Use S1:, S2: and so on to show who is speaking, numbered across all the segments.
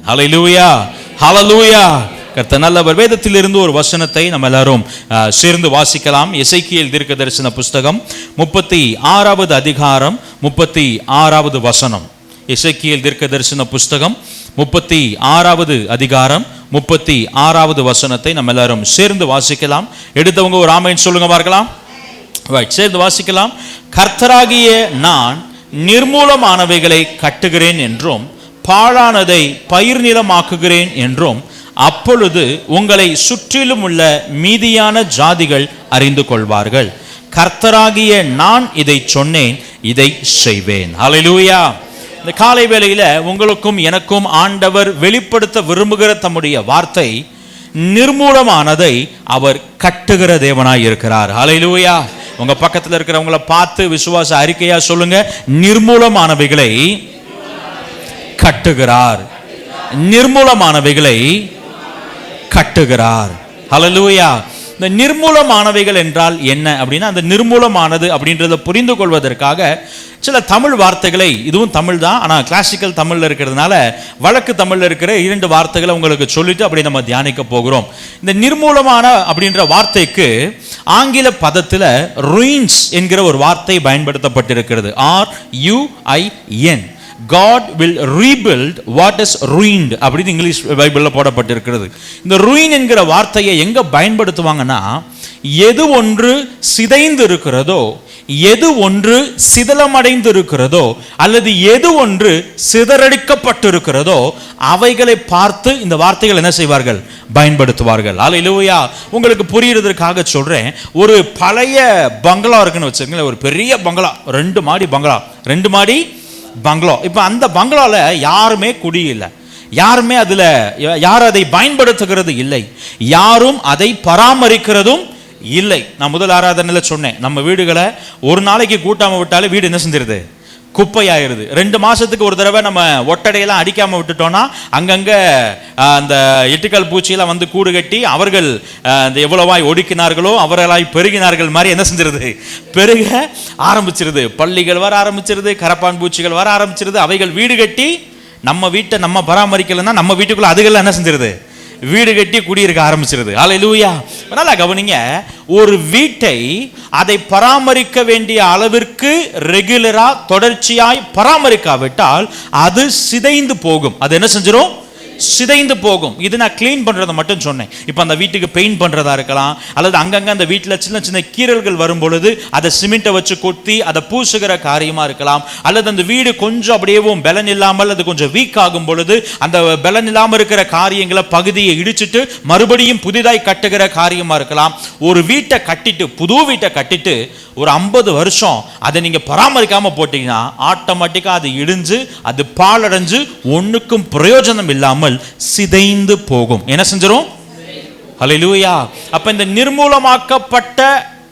S1: ஹல்லேலூயா, ஹல்லேலூயா. கர்த்தர் நல்லவர். வேதத்திலிருந்து ஒரு வசனத்தை நம்ம எல்லாரும் சேர்ந்து வாசிக்கலாம். எசேக்கியேல் தீர்க்கதரிசன புஸ்தகம் 36வது அதிகாரம் 36வது வசனம். எசேக்கியேல் தீர்க்கதரிசன புஸ்தகம் 36வது அதிகாரம் 36வது வசனத்தை நம்ம எல்லாரும் சேர்ந்து வாசிக்கலாம். எடுத்தவங்க ஒரு ஆமென் சொல்லுங்க பார்க்கலாம். சேர்ந்து வாசிக்கலாம். கர்த்தராகிய நான் நிர்மூலமானவைகளை கட்டுகிறேன் என்றும் பாழானதை பயிர் நிலமாக்குகிறேன் என்றும் அப்பொழுது உங்களை சுற்றிலும் உள்ள மீதியான ஜாதிகள் அறிந்து கொள்வார்கள். கர்த்தராகிய நான் இதை சொன்னேன், இதை செய்வேன். ஹல்லேலூயா. இந்த காலை வேளையில உங்களுக்கும் எனக்கும் ஆண்டவர் வெளிப்படுத்த விரும்புகிற தம்முடைய வார்த்தை நிர்மூலமானதை அவர் கட்டுகிற தேவனாய் இருக்கிறார். ஹல்லேலூயா. உங்க பக்கத்தில் இருக்கிறவங்கள பார்த்து விசுவாச அறிக்கையா சொல்லுங்க, நிர்மூலமானவைகளை கட்டுகிறார். நிர்மூலமானவைகளை கட்டுகிறார். ஹல்லேலூயா. இந்த நிர்மூலமானவைகள் என்றால் என்ன அப்படின்னா, அந்த நிர்மூலமானது அப்படின்றத புரிந்து கொள்வதற்காக சில தமிழ் வார்த்தைகளை, இதுவும் தமிழ் தான், ஆனால் கிளாசிக்கல் தமிழில் இருக்கிறதுனால வழக்கு தமிழில் இருக்கிற 2 வார்த்தைகளை உங்களுக்கு சொல்லிட்டு அப்படி நம்ம தியானிக்க போகிறோம். இந்த நிர்மூலமான அப்படின்ற வார்த்தைக்கு ஆங்கில பதத்தில் ruins என்கிற ஒரு வார்த்தை பயன்படுத்தப்பட்டிருக்கிறது. RUIN. God will rebuild what is ruined அப்படின்னு இங்கிலீஷ் பைபிளில் போடப்பட்டிருக்கிறது. இந்த ruin என்கிற வார்த்தையை எங்க பயன்படுத்துவாங்கன்னா, எது ஒன்று சிதைந்து இருக்கிறதோ, எது ஒன்று சிதலமடைந்து இருக்கிறதோ, அல்லது எது ஒன்று சிதறடிக்கப்பட்டிருக்கிறதோ அவைகளை பார்த்து இந்த வார்த்தைகள் என்ன செய்வார்கள், பயன்படுத்துவார்கள். ஹல்லேலூயா. உங்களுக்கு புரியுறதற்காக சொல்றேன். ஒரு பழைய பங்களா இருக்குன்னு வச்சுக்கோங்களேன், ஒரு பெரிய பங்களா, 2 மாடி பங்களா, 2 மாடி பங்களா. இப்போ அந்த பங்களால யாருமே குடியில்லை, யாருமே அதுல யாரும் அதை பயன்படுத்துகிறது இல்லை, யாரும் அதை பராமரிக்கிறதும் இல்லை. நான் முதல் ஆராதனையில் சொன்னேன், நம்ம வீடுகளை ஒரு நாளைக்கு கூட்டாம விட்டாலே வீடு என்ன செஞ்சிருது, குப்பையாயிருது. 2 மாசத்துக்கு ஒரு தடவை நம்ம ஒட்டடையெல்லாம் அடிக்காம விட்டுட்டோம்னா அங்கங்க அந்த எட்டுக்கல் பூச்சியெல்லாம் வந்து கூடு கட்டி அவர்கள் எவ்வளவாய் ஒடுக்கினார்களோ அவர்களாய் பெருகினார்கள் மாதிரி என்ன செஞ்சிருது, பெருக ஆரம்பிச்சிருது. பள்ளிகள் வர ஆரம்பிச்சிருது, கரப்பான் பூச்சிகள் வர ஆரம்பிச்சிருது. அவைகள் வீடு கட்டி நம்ம வீட்டை நம்ம பராமரிக்கலைன்னா நம்ம வீட்டுக்குள்ள அதுகள் என்ன செஞ்சிருது, வீடு கட்டி குடியிருக்க ஆரம்பிச்சிருது. ஹல்லேலூயா. நல்லா கவனிங்க, ஒரு வீட்டை அதை பராமரிக்க வேண்டிய அளவிற்கு ரெகுலரா தொடர்ச்சியாய் பராமரிக்காவிட்டால் அது சிதைந்து போகும். அது என்ன செஞ்சிடும், சிதைந்து போகும். இது நான் கிளீன் பண்றதை மட்டும் சொன்னேன். இப்போ அந்த வீட்டுக்கு பெயிண்ட் பண்றதா இருக்கலாம், அல்லது அங்கங்க அந்த வீட்டில் சின்ன சின்ன கீறல்கள் வரும் பொழுது அதை சிமெண்ட்டை வச்சு கொத்தி அதை பூசுகிற காரியமா இருக்கலாம், அல்லது அந்த வீடு கொஞ்சம் அப்படியேவும் பலன் இல்லாமல் அது கொஞ்சம் வீக் ஆகும் பொழுது அந்த பலன் இல்லாமல் இருக்கிற காரியங்களை பகுதியை இடிச்சிட்டு மறுபடியும் புதிதாய் கட்டுகிற காரியமா இருக்கலாம். ஒரு வீட்டை கட்டிட்டு, புது வீட்டை கட்டிட்டு ஒரு 50 வருஷம் அதை நீங்க பராமரிக்காம போட்டீங்கன்னா ஆட்டோமேட்டிக்கா அது இடிஞ்சு அது பாழடைஞ்சு ஒண்ணுக்கும் பிரயோஜனம் இல்லாமல் சிதைந்து போகும். என்ன செஞ்சிரும்? ஹல்லேலூயா. அப்ப இந்த நிர்மூலமாக்கப்பட்ட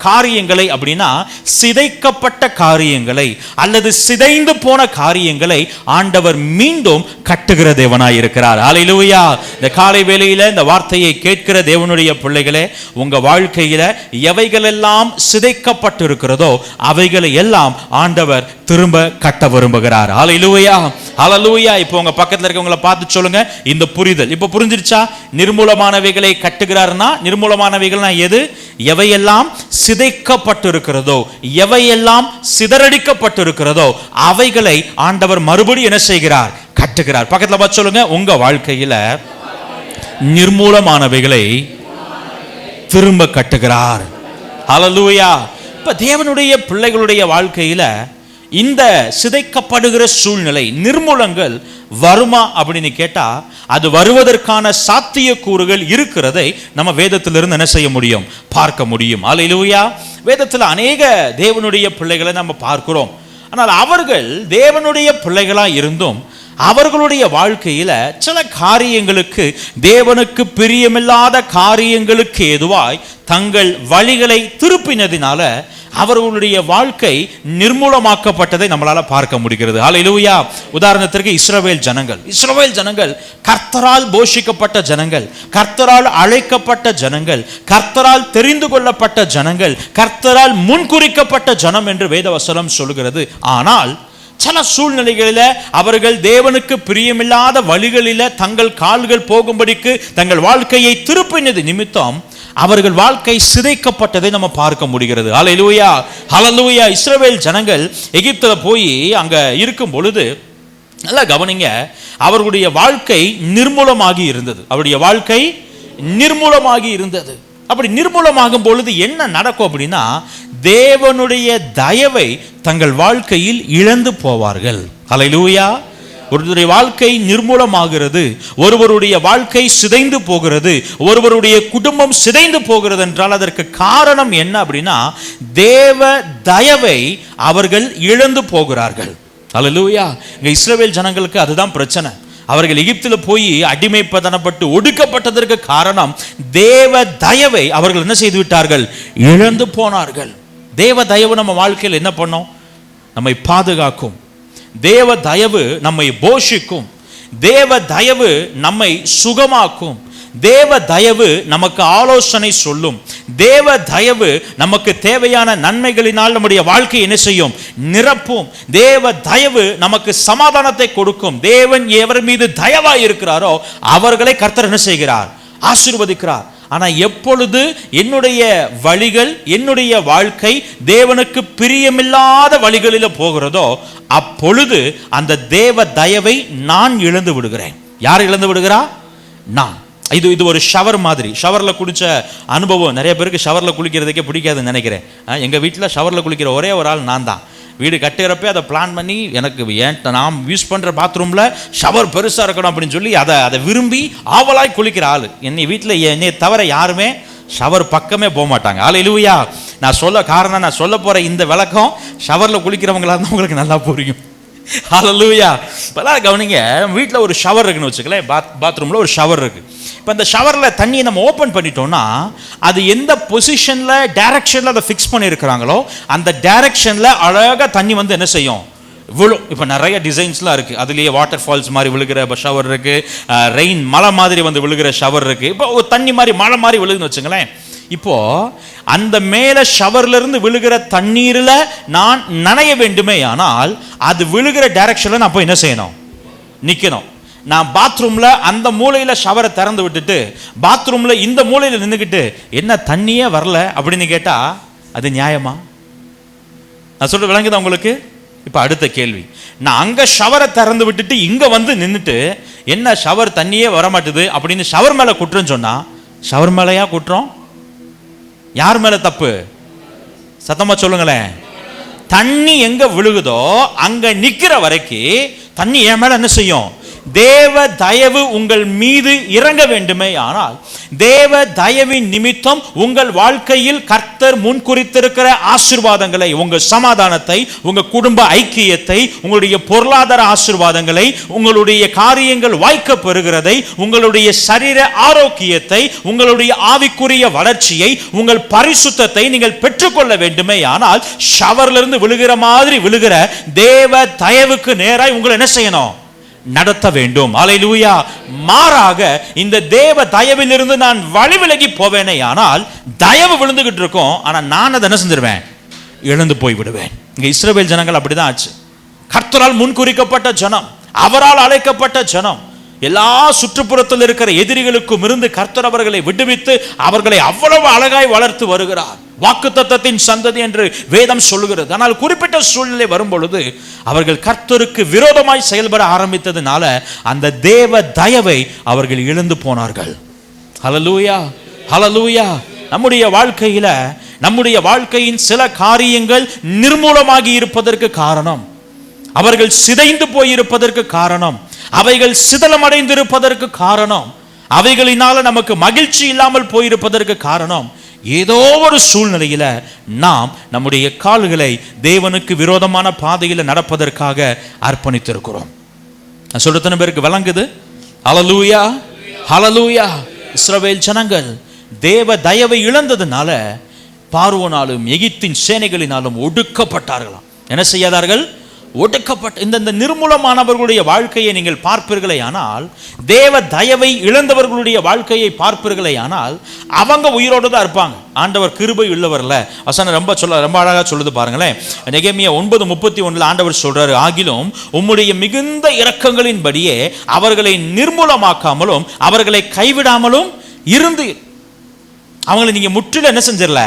S1: காரியங்களை அப்படின்னா சிதைக்கப்பட்ட காரியங்களை அல்லது சிதைந்து போன காரியங்களை ஆண்டவர் மீண்டும் கட்டுகிற தேவனாய் இருக்கிறார். ஹல்லேலூயா. இந்த காலை வேளையில இந்த வார்த்தையை கேட்கிற தேவனுடைய பிள்ளைகளே, உங்க வாழ்க்கையில எவைகளெல்லாம் சிதைக்கப்பட்டு இருக்கிறதோ அவைகளை எல்லாம் ஆண்டவர் திரும்ப கட்ட விரும்புகிறார். ஹல்லேலூயா, ஹல்லேலூயா. இப்போ உங்க பக்கத்துல இருக்கவங்களை பார்த்து சொல்லுங்க, இந்த புரிதல் இப்போ புரிஞ்சிருச்சா? நிர்மூலமானவைகளை கட்டுகிறார்னா, நிர்மூலமானவைகள்னா எது? எவையெல்லாம் சிதைக்கப்பட்டிருக்கிறதோ, எவையெல்லாம் சிதறடிக்கப்பட்டிருக்கிறதோ அவைகளை ஆண்டவர் மறுபடியும் என்ன செய்கிறார்? கட்டுகிறார். பக்கத்துல பார்த்து சொல்லுங்க, உங்க வாழ்க்கையில நிர்மூலமானவைகளை திரும்ப கட்டுகிறார். ஹல்லேலூயா. இப்ப தேவனுடைய பிள்ளைகளுடைய வாழ்க்கையில இந்த சிதைக்கப்படுகிற சூழ்நிலை, நிர்மூலங்கள் வருமா அப்படின்னு கேட்டா அது வருவதற்கான சாத்திய கூறுகள் இருக்கிறதை நம்ம வேதத்திலிருந்து என்ன செய்ய முடியும்? பார்க்க முடியும். ஹல்லேலூயா. வேதத்தில் அநேக தேவனுடைய பிள்ளைகளை நம்ம பார்க்கிறோம். ஆனால் அவர்கள் தேவனுடைய பிள்ளைகளா இருந்தும் அவர்களுடைய வாழ்க்கையில சில காரியங்களுக்கு, தேவனுக்கு பிரியமில்லாத காரியங்களுக்கு ஏதுவாய் தங்கள் வழிகளை திருப்பினதினால அவர்களுடைய வாழ்க்கை நிர்மூலமாக்கப்பட்டதை நம்மளால பார்க்க முடிகிறது. ஹல்லேலூயா. உதாரணத்திற்கு இஸ்ரவேல் ஜனங்கள் கர்த்தரால் போஷிக்கப்பட்ட ஜனங்கள், கர்த்தரால் அழைக்கப்பட்ட ஜனங்கள், கர்த்தரால் தெரிந்து கொள்ளப்பட்ட ஜனங்கள், கர்த்தரால் முன்குறிக்கப்பட்ட ஜனம் என்று வேதவசனம் சொல்கிறது. ஆனால் சில சூழ்நிலைகளில அவர்கள் தேவனுக்கு பிரியமில்லாத வழிகளில தங்கள் கால்கள் போகும்படிக்கு தங்கள் வாழ்க்கையை திருப்பினது நிமித்தம் அவர்கள் வாழ்க்கை சிதைக்கப்பட்டதை நம்ம பார்க்க முடிகிறது. ஹல்லேலூயா, ஹல்லேலூயா. இஸ்ரவேல் ஜனங்கள் எகிப்துல போய் அங்க இருக்கும் பொழுது நல்லா கவனிங்க, அவர்களுடைய வாழ்க்கை நிர்மூலமாகி இருந்தது. அவருடைய வாழ்க்கை நிர்மூலமாகி இருந்தது. அப்படி நிர்மூலமாகும் பொழுது என்ன நடக்கும் அப்படின்னா, தேவனுடைய தயவை தங்கள் வாழ்க்கையில் இழந்து போவார்கள். ஹல்லேலூயா. ஒருவருடைய வாழ்க்கை நிர்மூலமாகிறது, ஒருவருடைய வாழ்க்கை சிதைந்து போகிறது, ஒருவருடைய குடும்பம் சிதைந்து போகிறது என்றால் அதற்கு காரணம் என்ன அப்படின்னா, தேவ தயவை அவர்கள் இழந்து போகிறார்கள். ஹல்லேலூயா. இங்க இஸ்ரவேல் ஜனங்களுக்கு அதுதான் பிரச்சனை. அவர்கள் எகிப்தில் போய் அடிமைப்பதனப்பட்டு ஒடுக்கப்பட்டதற்கு காரணம் தேவ தயவை அவர்கள் என்ன செய்து விட்டார்கள்? இழந்து போனார்கள். தேவ தயவு நம்ம வாழ்க்கையில் என்ன பண்ணும்? நம்மை பாதுகாக்கும். தேவ தயவு நம்மை போஷிக்கும். தேவ தயவு நம்மை சுகமாக்கும். தேவ தயவு நமக்கு ஆலோசனை சொல்லும். தேவ தயவு நமக்கு தேவையான நன்மைகளினால் நம்முடைய வாழ்க்கை என்ன செய்யும்? நிரப்பும். தேவ தயவு நமக்கு சமாதானத்தை கொடுக்கும். தேவன் எவர் மீது தயவாய் இருக்கிறாரோ அவர்களை கர்த்தர் என்ன செய்கிறார்? ஆசீர்வதிக்கிறார். ஆனா எப்பொழுது என்னுடைய வழிகள், என்னுடைய வாழ்க்கை தேவனுக்கு பிரியமில்லாத வழிகளில் போகிறதோ அப்பொழுது அந்த தேவ தயவை நான் இழந்து விடுகிறேன். யார் இழந்து விடுகிறா? நான். இது ஒரு ஷவர் மாதிரி. ஷவரில் குளிச்ச அனுபவம் நிறைய பேருக்கு ஷவரில் குளிக்கிறதுக்கே பிடிக்காதுன்னு நினைக்கிறேன். எங்கள் வீட்டில் ஷவரில் குளிக்கிற ஒரே ஒரு ஆள் நான் தான். வீடு கட்டுகிறப்ப அதை பிளான் பண்ணி எனக்கு நாம் யூஸ் பண்ணுற பாத்ரூமில் ஷவர் பெருசாக இருக்கணும் அப்படின்னு சொல்லி அதை விரும்பி ஆவலாய் குளிக்கிற ஆள். வீட்டில் என்னை தவிர யாருமே ஷவர் பக்கமே போக மாட்டாங்க. ஹல்லேலூயா. நான் சொல்ல போகிற இந்த விளக்கம் ஷவரில் குளிக்கிறவங்களா இருந்தால் உங்களுக்கு நல்லா புரியும். ஹல்லேலூயா. இப்போலாம் கவனிங்க, வீட்டில் ஒரு ஷவர் இருக்குன்னு வச்சுக்கலேன். பாத்ரூமில் ஒரு ஷவர் இருக்குது. இப்போ அந்த ஷவரில் தண்ணியை நம்ம ஓப்பன் பண்ணிட்டோம்னா அது எந்த பொசிஷனில் டைரக்ஷனில் அதை ஃபிக்ஸ் பண்ணியிருக்கிறாங்களோ அந்த டைரக்ஷனில் அழகாக தண்ணி வந்து என்ன செய்யும்? விழும். இப்போ நிறைய டிசைன்ஸ்லாம் இருக்குது. அதுலேயே வாட்டர் ஃபால்ஸ் மாதிரி விழுகிற ஷவர் இருக்குது, ரெயின் மழை மாதிரி வந்து விழுகிற ஷவர் இருக்குது. இப்போ ஒரு தண்ணி மாதிரி மழை மாதிரி விழுகுன்னு வச்சுங்களேன். இப்போ அந்த மேலே ஷவர்லேருந்து விழுகிற தண்ணீரில் நான் நனைய வேண்டுமே ஆனால் அது விழுகிற டைரக்ஷனில் நான் போய் என்ன செய்யணும்? நிற்கணும். நான் பாத்ரூமில் அந்த மூலையில் ஷவரை திறந்து விட்டுட்டு பாத்ரூமில் இந்த மூலையில் நின்றுக்கிட்டு என்ன தண்ணியே வரல அப்படின்னு கேட்டால் அது நியாயமா? நான் சொல்ற விளங்குதா உங்களுக்கு? இப்போ அடுத்த கேள்வி, நான் அங்கே ஷவரை திறந்து விட்டுட்டு இங்கே வந்து நின்றுட்டு என்ன ஷவர் தண்ணியே வரமாட்டுது அப்படின்னு ஷவர் மேலே குற்றம்னு சொன்னால் ஷவர் மேலேயா குற்றம்? யார் மேலே தப்பு? சத்தமாக சொல்லுங்களேன். தண்ணி எங்கே விழுகுதோ அங்கே நிற்கிற வரைக்கும் தண்ணி என் மேலே என்ன செய்யும்? தேவ தயவு உங்கள் மீது இறங்க வேண்டுமே ஆனால் தேவ தயவின் நிமித்தம் உங்கள் வாழ்க்கையில் கர்த்தர் முன்குறித்திருக்கிற ஆசீர்வாதங்களை, உங்கள் சமாதானத்தை, உங்கள் குடும்ப ஐக்கியத்தை, உங்களுடைய பொருளாதார ஆசீர்வாதங்களை, உங்களுடைய காரியங்கள் வாய்க்க பெறுகிறதை, உங்களுடைய சரீர ஆரோக்கியத்தை, உங்களுடைய ஆவிக்குரிய வளர்ச்சியை, உங்கள் பரிசுத்தத்தை நீங்கள் பெற்றுக்கொள்ள வேண்டுமே ஆனால் ஷவர்லிருந்து விழுகிற மாதிரி விழுகிற தேவ தயவுக்கு நேராய் உங்களை என்ன செய்யணும்? நடத்த வேண்டும். ஹல்லேலூயா. மாறாக இந்த தேவ தயவிலிருந்து நான் வழி விலகி போவேனே ஆனால் தயவு விழுந்துகிட்டு இருக்கும், ஆனால் நான் அதை என்ன செஞ்சிருவேன்? இழந்து போய் விடுவேன். இங்க இஸ்ரவேல் ஜனங்கள் அப்படிதான் ஆச்சு. கர்த்தரால் முன்குறிக்கப்பட்ட ஜனம், அவரால் அழைக்கப்பட்ட ஜனம், எல்லா சுற்றுப்புறத்தில் இருக்கிற எதிரிகளுக்கும் இருந்து கர்த்தர் அவர்களை விடுவித்து அவர்களை அவ்வளவு அழகாய் வளர்த்து வருகிறார். வாக்குத்தத்தத்தின் சந்ததி என்று வேதம் சொல்லுகிறது. ஆனால் குறிப்பிட்ட சூழ்நிலை வரும் பொழுது அவர்கள் கர்த்தருக்கு விரோதமாய் செயல்பட ஆரம்பித்ததுனால அந்த தேவ தயவை அவர்கள் இழந்து போனார்கள். ஹல்லேலூயா, ஹல்லேலூயா. நம்முடைய வாழ்க்கையில நம்முடைய வாழ்க்கையின் சில காரியங்கள் நிர்மூலமாகி இருப்பதற்கு காரணம், அவர்கள் சிதைந்து போயிருப்பதற்கு காரணம், அவைகள் சிதலமடைந்திருப்பதற்கு காரணம், அவைகளினால நமக்கு மகிழ்ச்சி இல்லாமல் போயிருப்பதற்கு காரணம், ஏதோ ஒரு சூழ்நிலையில நாம் நம்முடைய கால்களை தேவனுக்கு விரோதமான பாதையில் நடப்பதற்காக அர்ப்பணித்திருக்கிறோம். நான் சொல்றதுன பேருக்கு விளங்குது? ஹல்லேலூயா, ஹல்லேலூயா. இஸ்ரவேல் ஜனங்கள் தேவ தயவை இழந்ததுனால பார்வோனாலும் எகிப்தின் சேனைகளினாலும் ஒடுக்கப்பட்டார்களாம். என்ன செய்யாதார்கள்? ஒடுக்கப்பட்ட இந்த நிர்மூலமானவர்களுடைய வாழ்க்கையை நீங்கள் பார்ப்பீர்களே ஆனால், தேவ தயவை இழந்தவர்களுடைய வாழ்க்கையை பார்ப்பீர்களே ஆனால், அவங்க உயிரோடு தான் இருப்பாங்க. ஆண்டவர் கிருபை உள்ளவர்ல. வசனம் ரொம்ப அழகா சொல்லுது பாருங்களேன். நெகேமியா 9:31 ஆண்டவர் சொல்றாரு, ஆகிலும் உம்முடைய மிகுந்த இரக்கங்களின்படியே அவர்களை நிர்மூலமாக்காமலும் அவர்களை கைவிடாமலும் இருந்து, அவங்களை நீங்க முற்றிலும் என்ன செஞ்சிடல,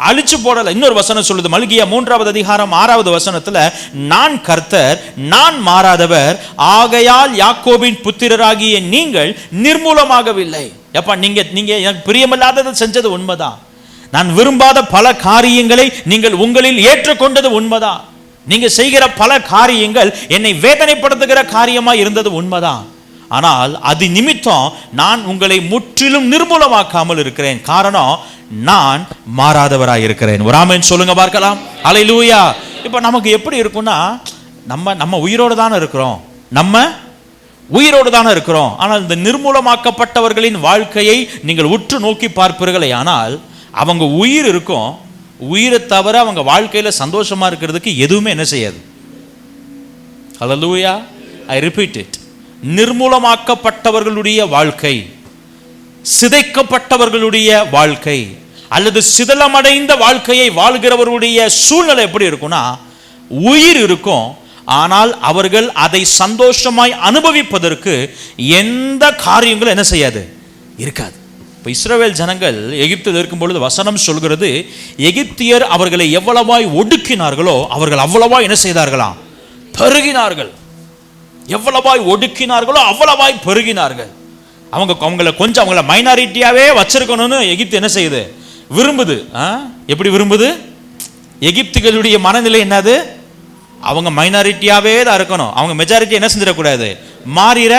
S1: அழிச்சு போடல. இன்னொரு வசனம் சொல்லுது, மல்கியா 3:6 நான் கர்த்தர், நான் மாறாதவர், ஆகையால் யாக்கோபின் புத்திரராகிய நீங்கள் நிர்மூலமாகவில்லை. எப்ப நீங்க எனக்கு பிரியமில்லாததை செஞ்சது உண்மைதான். நான் விரும்பாத பல காரியங்களை நீங்கள் உங்களில் ஏற்றுக்கொண்டது உண்மைதான். நீங்க செய்கிற பல காரியங்கள் என்னை வேதனைப்படுத்துகிற காரியமா இருந்தது உண்மைதான். ஆனால் அது நிமித்தம் நான் உங்களை முற்றிலும் நிர்மூலமாக்காமல் இருக்கிறேன். காரணம், நான் மாறாதவராய் இருக்கிறேன். ஒரு ஆமென் சொல்லுங்க பார்க்கலாம். அல்லேலூயா. இப்ப நமக்கு எப்படி இருக்கும்னா, நம்ம உயிரோடு தானே இருக்கிறோம், நம்ம உயிரோடு தானே இருக்கிறோம். ஆனால் இந்த நிர்மூலமாக்கப்பட்டவர்களின் வாழ்க்கையை நீங்கள் உற்று நோக்கி பார்ப்பீர்களே ஆனால், அவங்க உயிர் இருக்கும், உயிரை தவிர அவங்க வாழ்க்கையில சந்தோஷமா இருக்கிறதுக்கு எதுவுமே என்ன செய்யாது. அல்லேலூயா. I repeat it. நிர்மூலமாக்கப்பட்டவர்களுடைய வாழ்க்கை, சிதைக்கப்பட்டவர்களுடைய வாழ்க்கை அல்லது சிதலமடைந்த வாழ்க்கையை வாழ்கிறவர்களுடைய சூழ்நிலை எப்படி இருக்கும்னா, உயிர் இருக்கும், ஆனால் அவர்கள் அதை சந்தோஷமாய் அனுபவிப்பதற்கு எந்த காரியங்களும் என்ன செய்யாது, இருக்காது. இப்போ இஸ்ரவேல் ஜனங்கள் எகிப்தில் இருக்கும் பொழுது வசனம் சொல்கிறது, எகிப்தியர் அவர்களை எவ்வளவாய் ஒடுக்கினார்களோ அவர்கள் அவ்வளவாய் என்ன செய்தார்களாம், பெருகினார்கள். எவ்வளவாய் ஒடுக்கினார்களோ அவ்வளவாய் பெருகினார்கள். அவங்களை கொஞ்சம் அவங்கள மைனாரிட்டியாவே வச்சிருக்கணும்னு எகிப்து என்ன செய்யுது, விரும்புது. எப்படி விரும்புது? எகிப்துகளுடைய மனநிலை என்னது, அவங்க மைனாரிட்டியாவே தான் இருக்கணும், அவங்க மெஜாரிட்டி என்ன செஞ்சிடக்கூடாது, மாறிட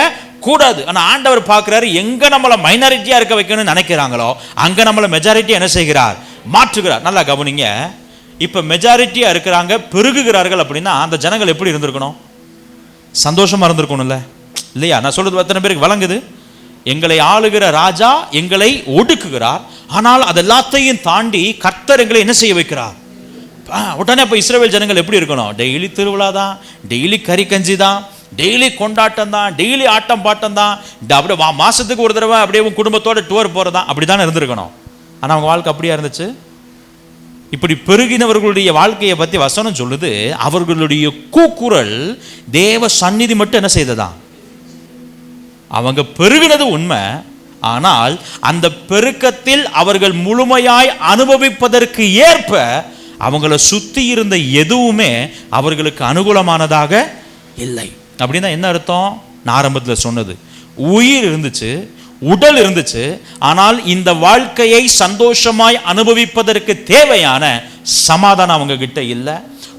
S1: கூடாது. ஆனா ஆண்டவர் பார்க்கிறாரு, எங்க நம்மள மைனாரிட்டியா இருக்க வைக்கணும்னு நினைக்கிறாங்களோ அங்க நம்மள மெஜாரிட்டி என்ன செய்கிறார், மாற்றுகிறார். நல்லா கவனிங்க. இப்ப மெஜாரிட்டியா இருக்கிறாங்க, பெருகுகிறார்கள் அப்படின்னா அந்த ஜனங்கள் எப்படி இருந்திருக்கணும், சந்தோஷமா இருந்திருக்கணும்ல, இல்லையா? நான் சொல்றது எத்தனை பேருக்கு வழங்குது? எங்களை ஆளுகிற ராஜா எங்களை ஒடுக்குகிறார், ஆனால் அதெல்லாத்தையும் தாண்டி கர்த்தர் எங்களை என்ன செய்ய வைக்கிறார். உடனே இப்போ இஸ்ரவேல் ஜனங்கள் எப்படி இருக்கணும், டெய்லி திருவிழா தான், டெய்லி கறி கஞ்சி தான், டெய்லி கொண்டாட்டம் தான், டெய்லி ஆட்டம் பாட்டம் தான், அப்படியே மாசத்துக்கு ஒரு தடவை அப்படியே குடும்பத்தோட டூர் போறதான், அப்படிதான் இருந்திருக்கணும். ஆனால் அவங்க வாழ்க்கை அப்படியா இருந்துச்சு? இப்படி பெருகினவர்களுடைய வாழ்க்கையை பற்றி வசனம் சொல்லுது, அவர்களுடைய கூக்குரல் தேவ சந்நிதி மட்டும் என்ன செய்ததா, அவங்க பெருகினது உண்மை, ஆனால் அந்த பெருக்கத்தில் அவர்கள் முழுமையாய் அனுபவிப்பதற்கு ஏற்ப அவங்கள சுத்தி இருந்த எதுவுமே அவர்களுக்கு அனுகூலமானதாக இல்லை. அப்படின்னா என்ன அர்த்தம்? நான் ஆரம்பத்தில் சொன்னது, உயிர் இருந்துச்சு, உடல் இருந்துச்சு, ஆனால் இந்த வாழ்க்கையை சந்தோஷமாய் அனுபவிப்பதற்கு தேவையான சமாதானம் அவங்க கிட்ட இல்லை,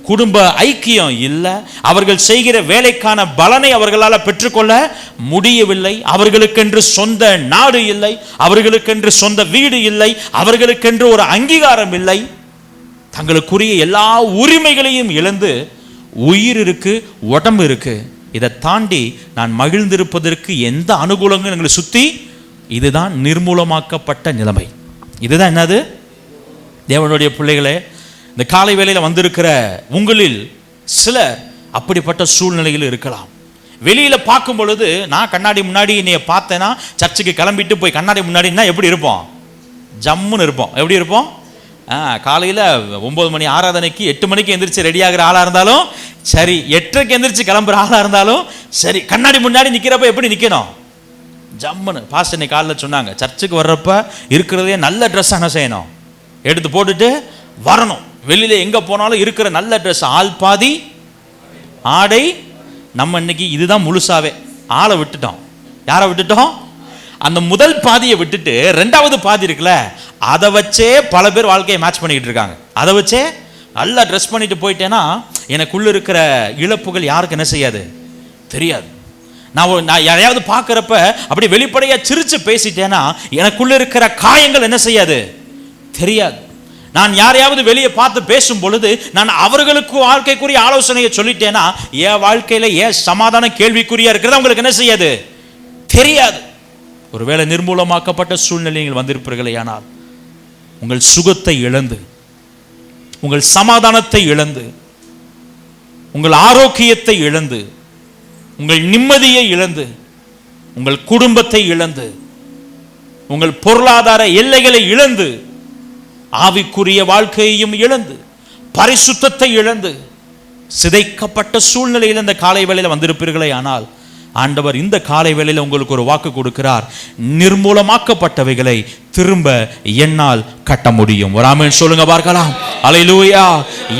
S1: குடும்ப ஐக்கியம் இல்லை, அவர்கள் செய்கிற வேலைக்கான பலனை அவர்களால் பெற்றுக்கொள்ள முடியவில்லை, அவர்களுக்கென்று சொந்த நாடு இல்லை, அவர்களுக்கென்று சொந்த வீடு இல்லை, அவர்களுக்கென்று ஒரு அங்கீகாரம் இல்லை, தங்களுக்குரிய எல்லா உரிமைகளையும் இழந்து உயிர் இருக்கு, உடம்பு இருக்கு, இதை தாண்டி நான் மகிழ்ந்திருப்பதற்கு எந்த அனுகூலங்களும் எங்களை சுத்தி, இதுதான் நிர்மூலமாக்கப்பட்ட நிலைமை. இதுதான் என்னது? தேவனுடைய பிள்ளைகளே, இந்த காலை வேளையில் வந்திருக்கிற உங்களில் சிலர் அப்படிப்பட்ட சூழ்நிலையில் இருக்கலாம். வெளியில பார்க்கும் பொழுது, நான் கண்ணாடி முன்னாடி என்னைய பார்த்தேன்னா, சர்ச்சுக்கு கிளம்பிட்டு போய் கண்ணாடி முன்னாடினா எப்படி இருப்போம், ஜம்முன்னு இருப்போம். எப்படி இருப்போம்? காலையில் 9 மணி ஆராதனைக்கு 8 மணிக்கு எந்திரிச்சு ரெடி ஆகிற ஆளாக இருந்தாலும் சரி, 8:30க்கு எந்திரிச்சு கிளம்புற ஆளாக இருந்தாலும் சரி, கண்ணாடி முன்னாடி நிற்கிறப்ப எப்படி நிற்கணும், ஜம்முன்னு. பாஸ்டர் இன்னைக்கு காலையில் சொன்னாங்க, சர்ச்சுக்கு வர்றப்ப இருக்கிறதே நல்ல ட்ரெஸ் என்ன செய்யணும், எடுத்து போட்டுட்டு வரணும். வெளியில எங்க போனாலும் இருக்கிற நல்ல ட்ரெஸ், ஆள் பாதி ஆடை. நம்ம இன்னைக்கு இதுதான் முழுசாவே, ஆளை விட்டுட்டோம். யாரை விட்டுட்டோம்? அந்த முதல் பாதியை விட்டுட்டு ரெண்டாவது பாதி இருக்குல்ல, அதை வச்சே பல பேர் வாழ்க்கையை மேட்ச் பண்ணிக்கிட்டு இருக்காங்க. அதை வச்சே நல்லா ட்ரெஸ் பண்ணிட்டு போயிட்டேன்னா எனக்குள்ள இருக்கிற இழப்புகள் யாருக்கு என்ன செய்யாது, தெரியாது. நான் யாரையாவது பார்க்குறப்ப அப்படி வெளிப்படையா சிரிச்சு பேசிட்டேன்னா எனக்குள்ள இருக்கிற காயங்கள் என்ன செய்யாது, தெரியாது. நான் யாரையாவது வெளியே பார்த்து பேசும் பொழுது நான் அவர்களுக்கு வாழ்க்கைக்குரிய ஆலோசனையை சொல்லிட்டேன்னா என் வாழ்க்கையில ஏன் சமாதானம் கேள்விக்குறியா இருக்கிறது அவங்களுக்கு என்ன செய்யாது, தெரியாது. ஒருவேளை நிர்மூலமாக்கப்பட்ட சூழ்நிலைகள் வந்திருப்பீர்களே ஆனால், உங்கள் சுகத்தை இழந்து, உங்கள் சமாதானத்தை இழந்து, உங்கள் ஆரோக்கியத்தை இழந்து, உங்கள் நிம்மதியை இழந்து, உங்கள் குடும்பத்தை இழந்து, உங்கள் பொருளாதார எல்லைகளை இழந்து, ஆவிக்குரிய வாழ்க்கையையும் இழந்து, பரிசுத்தத்தை இழந்து, சிதைக்கப்பட்ட சூழ்நிலையில் இந்த காலை வேளையில் வந்திருப்பீர்களே ஆனால் ஆண்டவர் இந்த காலை வேளையில் உங்களுக்கு ஒரு வாக்கு கொடுக்கிறார். நிர்மூலமாக்கப்பட்டவைகளை திரும்ப என்னால் கட்ட முடியும். ஒரு ஆமென் சொல்லுங்க பார்க்கலாம். அல்லேலூயா.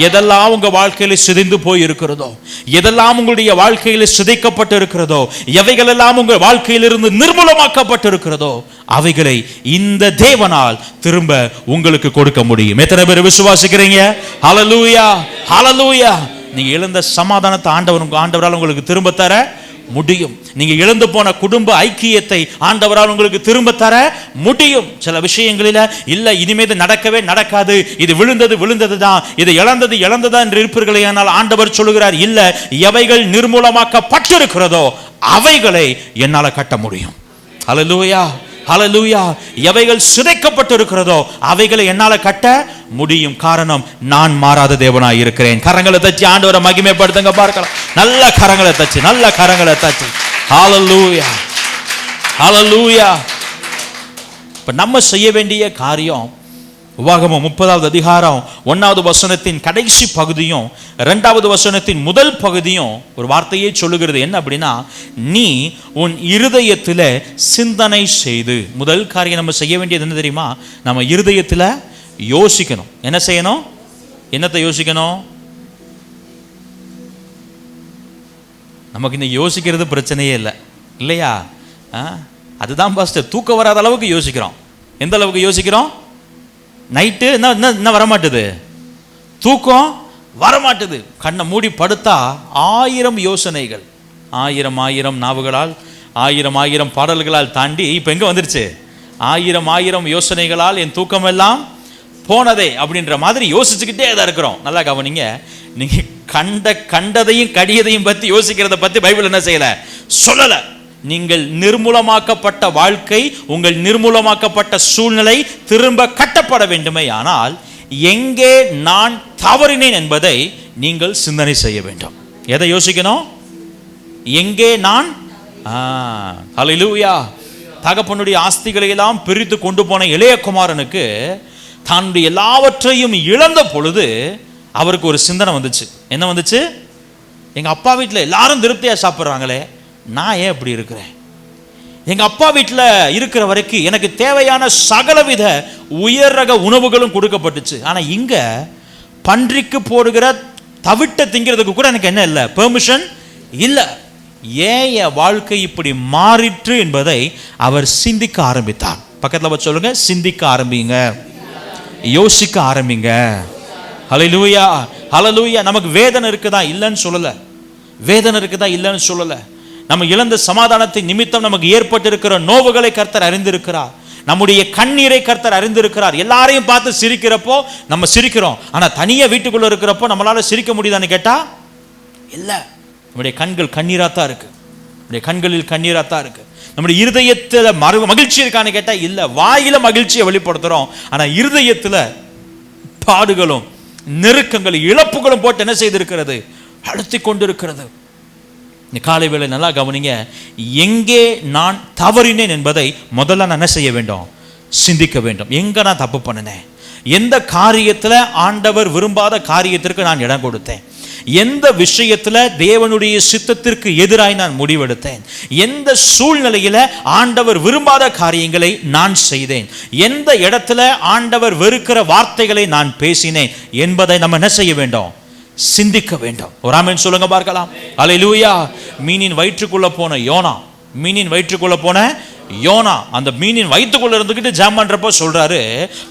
S1: எதெல்லாம் உங்க வாழ்க்கையில சிதைந்து போய் இருக்கிறதோ, எதெல்லாம் உங்களுடைய வாழ்க்கையில சிதைக்கப்பட்டு இருக்கிறதோ, எவைகளெல்லாம் உங்க வாழ்க்கையிலிருந்து நிர்மூலமாக்கப்பட்டு இருக்கிறதோ, அவைகளை இந்த தேவனால் திரும்ப உங்களுக்கு கொடுக்க முடியும். எத்தனை பேர் விசுவாசிக்கிறீங்க? ஹல்லேலூயா, ஹல்லேலூயா. நீங்க இழந்த சமாதானத்தை ஆண்டவரால் உங்களுக்கு திரும்ப தர முடியும். நீங்க இழந்து போன குடும்ப ஐக்கியத்தை ஆண்டவரால் உங்களுக்கு திரும்ப தர முடியும். சில விஷயங்களில இல்ல, இனிமேல் நடக்கவே நடக்காது, இது விழுந்தது தான், இது இழந்ததா என்று இருப்பீர்களே. ஆனால் ஆண்டவர் சொல்லுகிறார், இல்ல, எவைகள் நிர்மூலமாக்கப்பட்டிருக்கிறதோ அவைகளை என்னால கட்ட முடியும். ஹல்லேலூயா, ஹல்லேலூயா. எவைகள் சிதைக்கப்பட்டிருக்கிறதோ அவைகளை என்னால கட்ட முடியும். காரணம், நான் மாறாத தேவனாய் இருக்கிறேன். கரங்களை தட்டி ஆண்டவரை மகிமைப்படுத்துங்க பார்க்கலாம். நல்ல கரங்களை தட்டி, நல்ல கரங்களை தட்டி. ஹல்லேலூயா, ஹல்லேலூயா. இப்ப நம்ம செய்ய வேண்டிய காரியம், உபாகமம் 30வது அதிகாரம் 1வது வசனத்தின் கடைசி பகுதியும் 2வது வசனத்தின் முதல் பகுதியும் ஒரு வார்த்தையை சொல்லுகிறது. என்ன அப்படின்னா, நீ உன் இருதயத்தில் சிந்தனை செய்து. முதல் காரியம் நம்ம செய்ய வேண்டியது என்ன தெரியுமா? நம்ம இருதயத்தில் யோசிக்கணும். என்ன செய்யணும்? என்னத்தை யோசிக்கணும்? நமக்கு இந்த யோசிக்கிறது பிரச்சனையே இல்லை, இல்லையா? அதுதான் பாஸ்டர், தூக்கம் வராத அளவுக்கு யோசிக்கிறோம். எந்த அளவுக்கு யோசிக்கிறோம்? நைட்டு என்ன வரமாட்டுது? தூக்கம் வரமாட்டுது. கண்ணை மூடி படுத்தா 1000 யோசனைகள், 1000 நாவுகளால், 1000 பாடல்களால் தாண்டி இப்போ எங்கே வந்துருச்சு? 1000 யோசனைகளால் என் தூக்கம் எல்லாம் போனதே அப்படின்ற மாதிரி யோசிச்சுக்கிட்டே தான் இருக்கிறோம். நல்லா கவனிங்க. நீங்க கண்டதையும் கடியதையும் பற்றி யோசிக்கிறத பற்றி பைபிள் என்ன செய்யல, சொல்லலை. நீங்கள் நிர்மூலமாக்கப்பட்ட வாழ்க்கை, உங்கள் நிர்மூலமாக்கப்பட்ட சூழ்நிலை திரும்ப கட்டப்பட வேண்டுமே ஆனால் எங்கே நான் தவறினேன் என்பதை நீங்கள் சிந்தனை செய்ய வேண்டும். எதை யோசிக்கணும்? எங்கே நான் ஹல்லேலூயா. தகப்பனுடைய ஆஸ்திகளை எல்லாம் பிரித்து கொண்டு போன இளையகுமாரனுக்கு தன்னுடைய எல்லாவற்றையும் இழந்த பொழுது அவருக்கு ஒரு சிந்தனை வந்துச்சு. என்ன வந்துச்சு? எங்க அப்பா வீட்டில் எல்லாரும் திருப்தியா சாப்பிட்றாங்களே, நான் ஏன் இப்படி இருக்கிறேன்? எங்க அப்பா வீட்டில் இருக்கிற வரைக்கும் எனக்கு தேவையான சகலவித உயர் ரக உணவுகளும் கொடுக்கப்பட்டுச்சு. ஆனா இங்க பன்றிக்கு போடுகிற தவிட்ட திங்கிறதுக்கு கூட எனக்கு என்ன இல்லை, பெர்மிஷன் இல்லை. ஏன் என் வாழ்க்கை இப்படி மாறிற்று என்பதை அவர் சிந்திக்க ஆரம்பித்தார். பக்கத்தில் வச்சு சொல்லுங்க, சிந்திக்க ஆரம்பிங்க, யோசிக்க ஆரம்பிங்க. ஹல்லேலூயா, ஹல்லேலூயா. நமக்கு வேதனை இருக்குதா இல்லைன்னு சொல்லல, வேதனை இருக்குதா இல்லைன்னு சொல்லல. நம்ம இழந்த சமாதானத்தின் நிமித்தம் நமக்கு ஏற்பட்டிருக்கிற நோவுகளை கர்த்தர் அறிந்திருக்கிறார். நம்முடைய கண்ணீரை கர்த்தர் அறிந்திருக்கிறார். எல்லாரையும் பார்த்து சிரிக்கிறப்போ நம்ம சிரிக்கிறோம், ஆனா தனியா வீட்டுக்குள்ள இருக்கிறப்போ நம்மளால சிரிக்க முடியுதான்னு கேட்டா இல்ல. நம்முடைய கண்கள் கண்ணீராத்தான் இருக்கு, நம்முடைய கண்களில் கண்ணீராத்தான் இருக்கு. நம்முடைய இருதயத்துல மகிழ்ச்சி இருக்கான்னு கேட்டா இல்ல. வாயில மகிழ்ச்சியை வெளிப்படுத்துறோம், ஆனா இருதயத்துல பாடுகளும் நெருக்கங்களும் இழப்புகளும் போட்டு என்ன செய்திருக்கிறது, அழுத்தி கொண்டிருக்கிறது. இந்த காலை வேளை நல்லா கவனிங்க. எங்கே நான் தவறினேன் என்பதை முதல்ல நான் என்ன செய்ய வேண்டும், சிந்திக்க வேண்டும். எங்க நான் தப்பு பண்ணினேன், எந்த காரியத்துல ஆண்டவர் விரும்பாத காரியத்திற்கு நான் இடம் கொடுத்தேன், எந்த விஷயத்துல தேவனுடைய சித்தத்திற்கு எதிராய் நான் முடிவெடுத்தேன், எந்த சூழ்நிலையில ஆண்டவர் விரும்பாத காரியங்களை நான் செய்தேன், எந்த இடத்துல ஆண்டவர் வெறுக்கிற வார்த்தைகளை நான் பேசினேன் என்பதை நம்ம என்ன செய்ய வேண்டும், சிந்திக்க வேண்டும். ஒரு ஆமென் சொல்லுங்க பார்க்கலாம். அல்லேலூயா. மீனின் வயிற்றுக்குள்ள போன யோனா, மீனின் வயிற்றுக்குள்ள போன யோனா அந்த மீனின் வயிற்றுக்குள்ள இருந்துகிட்டு ஜெபம் பண்றப்போ சொல்றாரு,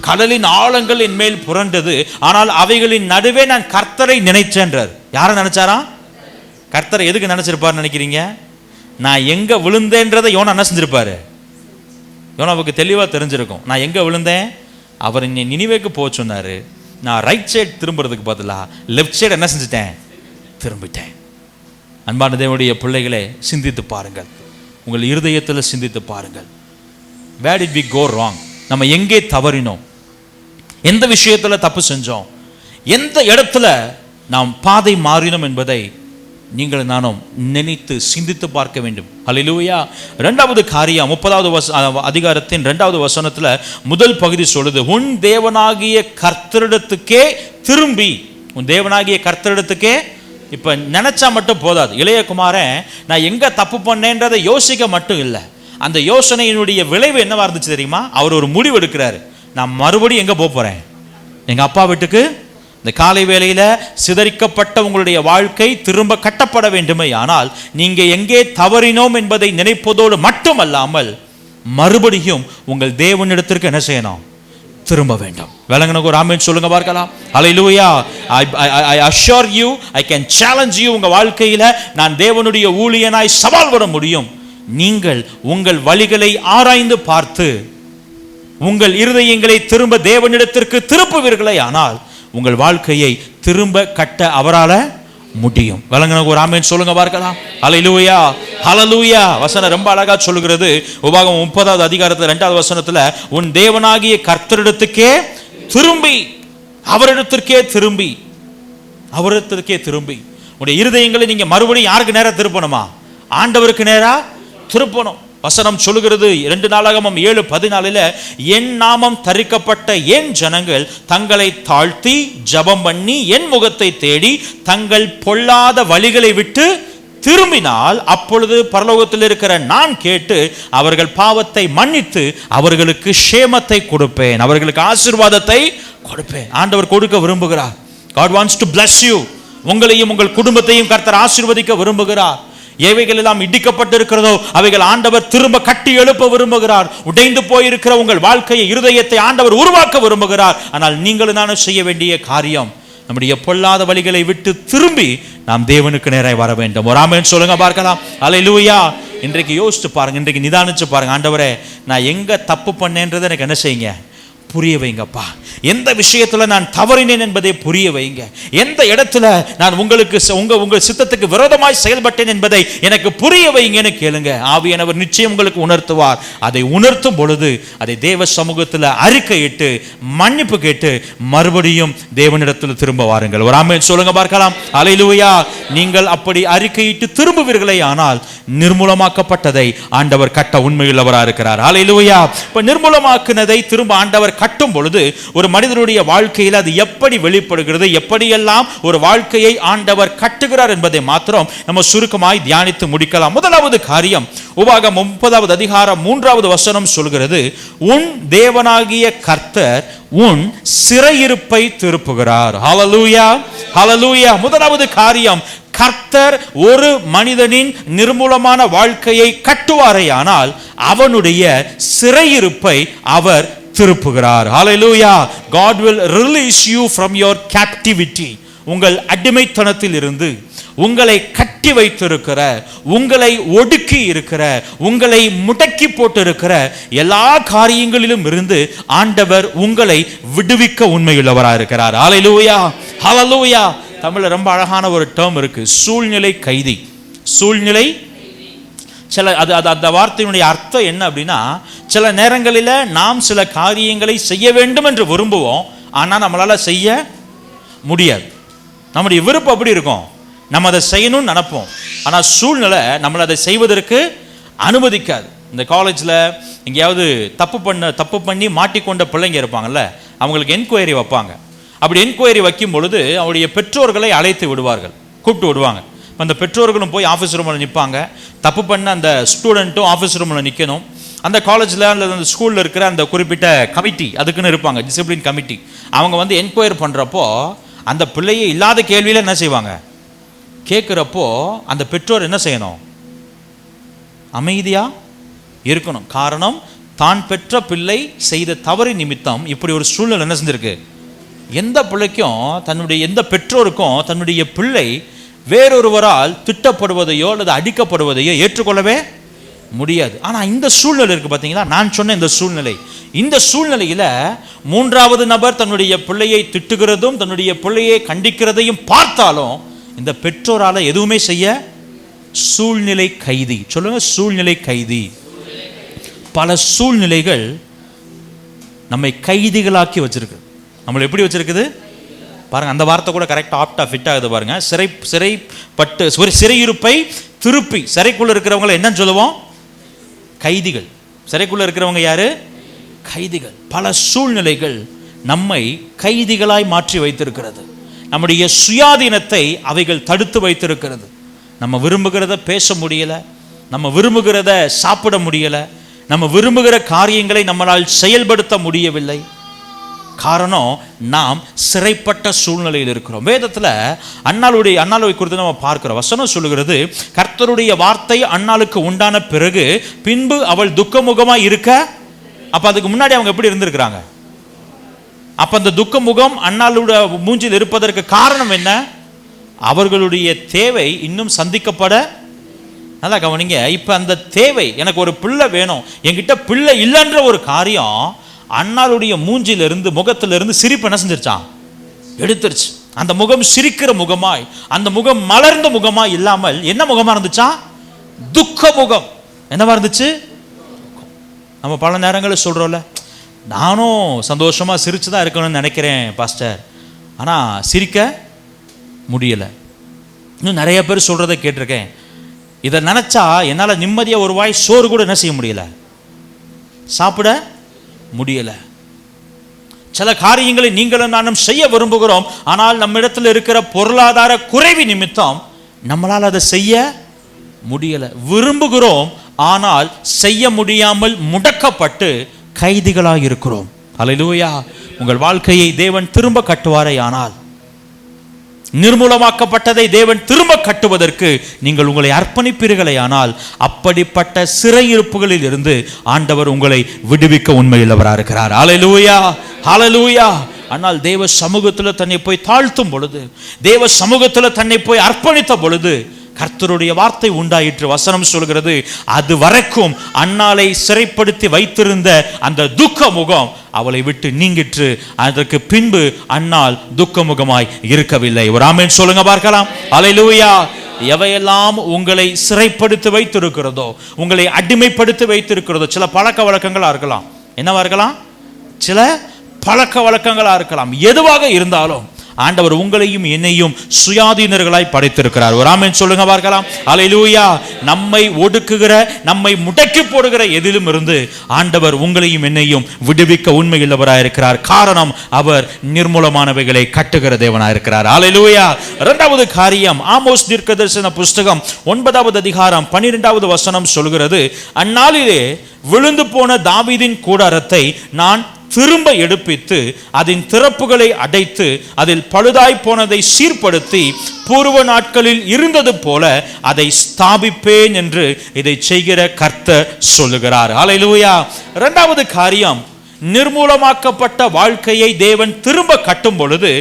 S1: கடலின் ஆழங்கள் என் மேல் புரண்டது, ஆனால் அவைகளின் நடுவே நான் கர்த்தரை நினைச்சேன்றார். யாரை நினைச்சாரா? கர்த்தரை எதுக்கு நினைச்சிருப்பாரு நினைக்கிறீங்க? நான் எங்க விழுந்தேன்றதை யோனா என்ன செஞ்சிருப்பாரு? யோனாவுக்கு தெளிவா தெரிஞ்சிருக்கும். நான் எங்க விழுந்தேன், அவர் என்னை நினிவேக்கு போக சொன்னாரு, நான் ரைட் சைடு திரும்புறதுக்கு பதிலாக லெஃப்ட் சைடு என்ன செஞ்சுட்டேன், திரும்பிட்டேன். அன்பான தேவனுடைய பிள்ளைகளே, சிந்தித்து பாருங்கள், உங்கள் இருதயத்தில் சிந்தித்து பாருங்கள். where did we go wrong? நம்ம எங்கே தவறினோம், எந்த விஷயத்துல தப்பு செஞ்சோம், எந்த இடத்துல நாம் பாதை மாறினோம் என்பதை நீங்கள் நானும் நினைத்து சிந்தித்து பார்க்க வேண்டும். அல்லேலூயா. இரண்டாவது காரியம் 30வது அதிகாரத்தின் 2வது வசனத்துல முதல் பகுதி சொல்லுது, உன் தேவனாகிய கர்த்தரிடத்துக்கே திரும்பி. உன் தேவனாகிய கர்த்தரிடத்துக்கே. இப்ப நினைச்சா மட்டும் போதாது. இளையகுமாரன் நான் எங்க தப்பு பண்ணேன்றதை யோசிக்க மட்டும் இல்லை, அந்த யோசனையினுடைய விளைவு என்னவா இருந்துச்சு தெரியுமா? அவர் ஒரு முடிவு எடுக்கிறாரு, நான் மறுபடியும் எங்க போறேன்? எங்க அப்பா வீட்டுக்கு. இந்த காலை வேளையில சிதறிக்கப்பட்ட உங்களுடைய வாழ்க்கை திரும்ப கட்டப்பட வேண்டுமே, ஆனால் நீங்க எங்கே தவறினோம் என்பதை நினைப்பதோடு மட்டுமல்லாமல் மறுபடியும் உங்கள் தேவனிடத்திற்கு என்ன செய்யணும்? திரும்ப வேண்டும். விளங்குனக்கு ஒரு ஆமென் சொல்லுங்க பார்க்கலாம். அல்லேலூயா. I assure you, I can challenge you. உங்க வாழ்க்கையில நான் தேவனுடைய ஊழியனாய் சவால் வர முடியும். நீங்கள் உங்கள் வழிகளை ஆராய்ந்து பார்த்து உங்கள் இருதயங்களை திரும்ப தேவனிடத்திற்கு திருப்புவீர்களே, ஆனால் உங்கள் வாழ்க்கையை திரும்ப கட்ட அவரால முடியும். விளங்குனக்கு ஒரு ஆமென் சொல்லுங்க பார்க்கலாம். அல்லேலூயா. ஹல்லேலூயா. வசனம் ரொம்ப அழகா சொல்லுகிறது. உபாகமம் 30வது அதிகாரத்துல 2வது வசனத்துல, உன் தேவனாகிய கர்த்தரிடத்துக்கே திரும்பி. அவரிடத்திற்கே திரும்பி. அவரிடத்திற்கே திரும்பி. உடைய இருதயங்களை நீங்க மறுபடியும் யாருக்கு நேரா திருப்பணுமா? ஆண்டவருக்கு நேரா திருப்பணும். வசனம் சொல்லுகிறது 2 நாளாகமம் 7:14, என் நாமம் தரிக்கப்பட்ட என் ஜனங்கள் தங்களை தாழ்த்தி ஜெபம் பண்ணி என் முகத்தை தேடி தங்கள் பொல்லாத வழிகளை விட்டு திரும்பினால் அப்பொழுது பரலோகத்தில் இருக்கிற நான் கேட்டு அவர்கள் பாவத்தை மன்னித்து அவர்களுக்கு க்ஷேமத்தை கொடுப்பேன், அவர்களுக்கு ஆசீர்வாதத்தை கொடுப்பேன். ஆண்டவர் கொடுக்க விரும்புகிறார். God wants to bless you. உங்களையும் உங்கள் குடும்பத்தையும் கர்த்தர் ஆசீர்வதிக்க விரும்புகிறார். எவைகள் எல்லாம் இடிக்கப்பட்டு இருக்கிறதோ அவைகள் ஆண்டவர் திரும்ப கட்டி எழுப்ப விரும்புகிறார். உடைந்து போயிருக்கிற உங்கள் வாழ்க்கையை, இருதயத்தை ஆண்டவர் உருவாக்க விரும்புகிறார். ஆனால் நீங்களும் நானும் செய்ய வேண்டிய காரியம், நம்முடைய பொல்லாத வழிகளை விட்டு திரும்பி நாம் தேவனுக்கு நேராய் வர வேண்டும். ஒரு ஆமென் சொல்லுங்க பார்க்கலாம். அல்லேலூயா. இன்றைக்கு யோசிச்சு பாருங்க, இன்றைக்கு நிதானிச்சு பாருங்க, ஆண்டவரே நான் எங்க தப்பு பண்ணேன்றதை எனக்கு என்ன செய்யுங்க? புரிய வைங்கப்பா. எந்த விஷயத்துல நான் தவறினேன் என்பதை புரிய வைங்க. எந்த இடத்துல நான் உங்களுக்கு உங்கள் சித்தத்துக்கு விரோதமாய் செயல்பட்டேன் என்பதை எனக்கு புரிய வைங்கன்னு கேளுங்க. ஆவியானவர் நிச்சயம் உங்களுக்கு உணர்த்துவார். அதை உணர்த்தும் பொழுது அதை தேவ சமூகத்தில் அறிக்கையிட்டு மன்னிப்பு கேட்டு மறுபடியும் தேவனிடத்தில் திரும்ப வாருங்கள். ஒரு ஆமென் சொல்லுங்க பார்க்கலாம். அல்லேலூயா. நீங்கள் அப்படி அறிக்கையிட்டு திரும்புவீர்களே, ஆனால் நிர்மூலமாக்கப்பட்டதை ஆண்டவர் கட்ட உண்மையுள்ளவராக இருக்கிறார். அல்லேலூயா. இப்ப நிர்மூலமாக்குனதை திரும்ப ஆண்டவர் கட்டும் பொழுது ஒரு மனிதனுடைய வாழ்க்கையில் அது எப்படி வெளிப்படுகிறது, எப்படியெல்லாம் ஒரு வாழ்க்கையை ஆண்டவர் கட்டுகிறார் என்பதை மாத்திரம் நம்ம சுருக்கமாய் தியானித்து முடிக்கலாம். முதலாவது காரியம், உபாகமம் 30வது அதிகாரம் 3வது வசனம் சொல்கிறது, உன் தேவனாகிய கர்த்தர் உன் சிறையிருப்பை திருப்புகிறார். ஹல்லேலூயா. ஹல்லேலூயா. முதலாவது காரியம், கர்த்தர் ஒரு மனிதனின் நிர்மூலமான வாழ்க்கையை கட்டுவாரேயானால் அவனுடைய சிறையிருப்பை அவர் திருப்புகிறார். ஹல்லேலூயா. God will release you from your captivity. உங்கள் அடிமைத்தனத்தில் இருந்து உங்களை கட்டி வைத்திருக்கிற, உங்களை ஒடுக்கி இருக்கிற, உங்களை முடக்கி போட்டு இருக்கிற எல்லா காரியங்களிலும் இருந்து ஆண்டவர் உங்களை விடுவிக்க உண்மையுள்ளவராக இருக்கிறார். ஹல்லேலூயா. ஹல்லேலூயா. தமிழ்ல ரொம்ப அழகான ஒரு டேர்ம் இருக்கு, சூழ்நிலை கைதி. சூழ்நிலை சில அந்த வார்த்தையினுடைய அர்த்தம் என்ன அப்படின்னா, சில நேரங்களில் நாம் சில காரியங்களை செய்ய வேண்டும் என்று விரும்புவோம், ஆனால் நம்மளால செய்ய முடியாது. நம்முடைய விருப்பம் அப்படி இருக்கும், நம்ம அதை செய்யணும்னு நினைப்போம், ஆனால் சூழ்நிலை நம்மளை அதை செய்வதற்கு அனுமதிக்காது. இந்த காலேஜில் எங்கேயாவது தப்பு பண்ணி மாட்டிக்கொண்ட பிள்ளைங்க இருப்பாங்கல்ல, அவங்களுக்கு என்கொயரி வைப்பாங்க. அப்படி என்கொயரி வைக்கும் பொழுது அவருடைய பெற்றோர்களை அழைத்து விடுவார்கள், கூப்பிட்டு விடுவாங்க. அந்த பெற்றோர்களும் போய் ஆஃபீஸ் ரூமில் நிற்பாங்க. தப்பு பண்ண அந்த ஸ்டூடெண்ட்டும் ஆஃபீஸ் ரூமில் நிற்கணும். அந்த காலேஜில் அல்லது அந்த ஸ்கூலில் இருக்கிற அந்த குறிப்பிட்ட கமிட்டி அதுக்குன்னு இருப்பாங்க, டிசிப்ளின் கமிட்டி. அவங்க வந்து என்கொயரி பண்ணுறப்போ அந்த பிள்ளையை இல்லாத கேள்வியில் என்ன செய்வாங்க, கேட்குறப்போ அந்த பெற்றோர் என்ன செய்யணும், அமைதியாக இருக்கணும். காரணம், தான் பெற்ற பிள்ளை செய்த தவறு நிமித்தம் இப்படி ஒரு சூழ்நிலை என்ன செஞ்சிருக்கு. எந்த பிள்ளைக்கும் எந்த பெற்றோருக்கும் தன்னுடைய பிள்ளை வேறொருவரால் திட்டப்படுவதையோ அல்லது அடிக்கப்படுவதையோ ஏற்றுக்கொள்ளவே முடியாது. ஆனால் இந்த சூழ்நிலை இருக்கு பார்த்தீங்களா, நான் சொன்ன இந்த சூழ்நிலையில் மூன்றாவது நபர் தன்னுடைய பிள்ளையை திட்டுகிறதும் தன்னுடைய பிள்ளையை கண்டிக்கிறதையும் பார்த்தாலும் இந்த பெற்றோரால் எதுவுமே செய்ய, சூழ்நிலை கைதி. சொல்லுங்க, சூழ்நிலை கைதி. பல சூழ்நிலைகள் நம்மை கைதிகளாக்கி வச்சிருக்கு. நம்மளை எப்படி வச்சிருக்குது? பாருங்க, அந்த வார்த்தை கூட கரெக்டாக ஆப்டா ஃபிட் ஆகுது பாருங்க. சிறைப்பட்டு ஒரு சிறையிருப்பை திருப்பி, சிறைக்குள்ள இருக்கிறவங்களை என்னன்னு சொல்லுவோம்? கைதிகள். சிறைக்குள்ள இருக்கிறவங்க யாரு? கைதிகள். பல சூழ்நிலைகள் நம்மை கைதிகளாய் மாற்றி வைத்திருக்கிறது. நம்முடைய சுயாதீனத்தை அவைகள் தடுத்து வைத்திருக்கிறது. நம்ம விரும்புகிறத பேச முடியல, நம்ம விரும்புகிறத சாப்பிட முடியல, நம்ம விரும்புகிற காரியங்களை நம்மளால் செயல்படுத்த முடியவில்லை. காரணம், நாம் சிறைப்பட்ட சூழ்நிலையில் இருக்கிறோம். வேதத்தில் அன்னாளை குறித்து நம்ம பார்க்கிறோம். வசனம் சொல்லுகிறது, கர்த்தருடைய வார்த்தை அன்னாளுக்கு உண்டான பிறகு பின்பு அவள் துக்கமுகமா இருக்க. அப்ப அதுக்கு முன்னாடி அவங்க எப்படி இருந்திருக்கிறாங்க? அப்ப அந்த துக்க முகம் அன்னாளுடைய மூஞ்சில் இருப்பதற்கு காரணம் என்ன? அவர்களுடைய தேவை இன்னும் சந்திக்கப்பட. நல்லா கவனிங்க. இப்ப அந்த தேவை, எனக்கு ஒரு பிள்ளை வேணும், என்கிட்ட பிள்ளை இல்லைன்ற ஒரு காரியம் அன்னாளுடைய மூஞ்சிலிருந்து, முகத்திலிருந்து சிரிப்பு என்ன செஞ்சிருச்சான்? எடுத்துருச்சு. அந்த முகம் சிரிக்கிற முகமாய், அந்த முகம் மலர்ந்த முகமாய் இல்லாமல் என்ன முகமா இருந்துச்சா? துக்க முகம். என்னவா இருந்துச்சு? நம்ம பல நேரங்களில் சொல்றோம்ல, நானும் சந்தோஷமா சிரிச்சுதான் இருக்கணும்னு நினைக்கிறேன் பாஸ்டர், ஆனா சிரிக்க முடியல. இன்னும் நிறைய பேர் சொல்றதை கேட்டிருக்கேன், இதை நினைச்சா என்னால நிம்மதியா ஒரு வாய் சோறு கூட என்ன செய்ய முடியல, சாப்பிட முடியல. சில காரியங்களை நீங்களும் நானும் செய்ய விரும்புகிறோம், ஆனால் நம்மிடத்தில் இருக்கிற பொருளாதார குறைவு நிமித்தம் நம்மளால் அதை செய்ய முடியல. விரும்புகிறோம், ஆனால் செய்ய முடியாமல் முடக்கப்பட்டு கைதிகளாக இருக்கிறோம். அல்லேலூயா. உங்கள் வாழ்க்கையை தேவன் திரும்ப கட்டுவாரே ஆனால், நிர்மூலமாக்கப்பட்டதை தேவன் திரும்ப கட்டுவதற்கு நீங்கள் உங்களை அர்ப்பணிப்பீர்களே ஆனால், அப்படிப்பட்ட சிறையிருப்புகளில் இருந்து ஆண்டவர் உங்களை விடுவிக்க உண்மையுள்ளவராக இருக்கிறார். அல்லேலூயா, அல்லேலூயா. ஆனால் தேவ சமூகத்தில் தன்னை போய் தாழ்த்தும் பொழுது, தேவ சமூகத்தில் தன்னை போய் அர்ப்பணித்த பொழுது கர்த்தருடைய வார்த்தை உண்டாயிற்று. வசனம் சொல்கிறது, அது வரைக்கும் அன்னாளை சிறைப்படுத்தி வைத்திருந்த அந்த துக்க முகம் அவளை விட்டு நீங்கிற்று. அதற்கு பின்பு அன்னாள் துக்க முகமாய் இருக்கவில்லை. ஒரு ஆமென் சொல்லுங்க பார்க்கலாம். அல்லேலூயா. எவையெல்லாம் உங்களை சிறைப்படுத்தி வைத்திருக்கிறதோ, உங்களை அடிமைப்படுத்தி வைத்திருக்கிறதோ, சில பழக்க வழக்கங்களா இருக்கலாம், என்னவா இருக்கலாம், சில பழக்க வழக்கங்களா இருக்கலாம், எதுவாக இருந்தாலும் ஆண்டவர் உங்களையும் என்னையும் சுயாதீனர்களாய் படைத்திருக்கிறார். ஒரு ஆமென் சொல்லுங்க பார்க்கலாம். அல்லேலூயா. நம்மை ஒடுக்குகிற, நம்மை முடக்கி போடுகிற எதிலும் இருந்து ஆண்டவர் உங்களையும் என்னையும் விடுவிக்க உண்மையுள்ளவராய் இருக்கிறார். காரணம், அவர் நிர்மூலமானவைகளை கட்டுகிற தேவனாய் இருக்கிறார். அல்லேலூயா. இரண்டாவது காரியம், ஆமோஸ் தீர்க்கதரிசன புஸ்தகம் 9வது அதிகாரம் 12வது வசனம் சொல்கிறது, அந்நாளிலே விழுந்து போன தாவீதின் கூடாரத்தை நான் திரும்ப எடுப்பித்து அதன் திறப்புகளை அடைத்து அதில் பழுதாய் போனதை சீர்படுத்தி பூர்வ நாட்களில் இருந்தது போல அதை ஸ்தாபிப்பேன் என்று இதை செய்கிற கர்த்தர் சொல்லுகிறார். அல்லேலூயா. இரண்டாவது காரியம், நிர்மூலமாக்கப்பட்ட வாழ்க்கையை தேவன் திரும்ப கட்டும் பொழுது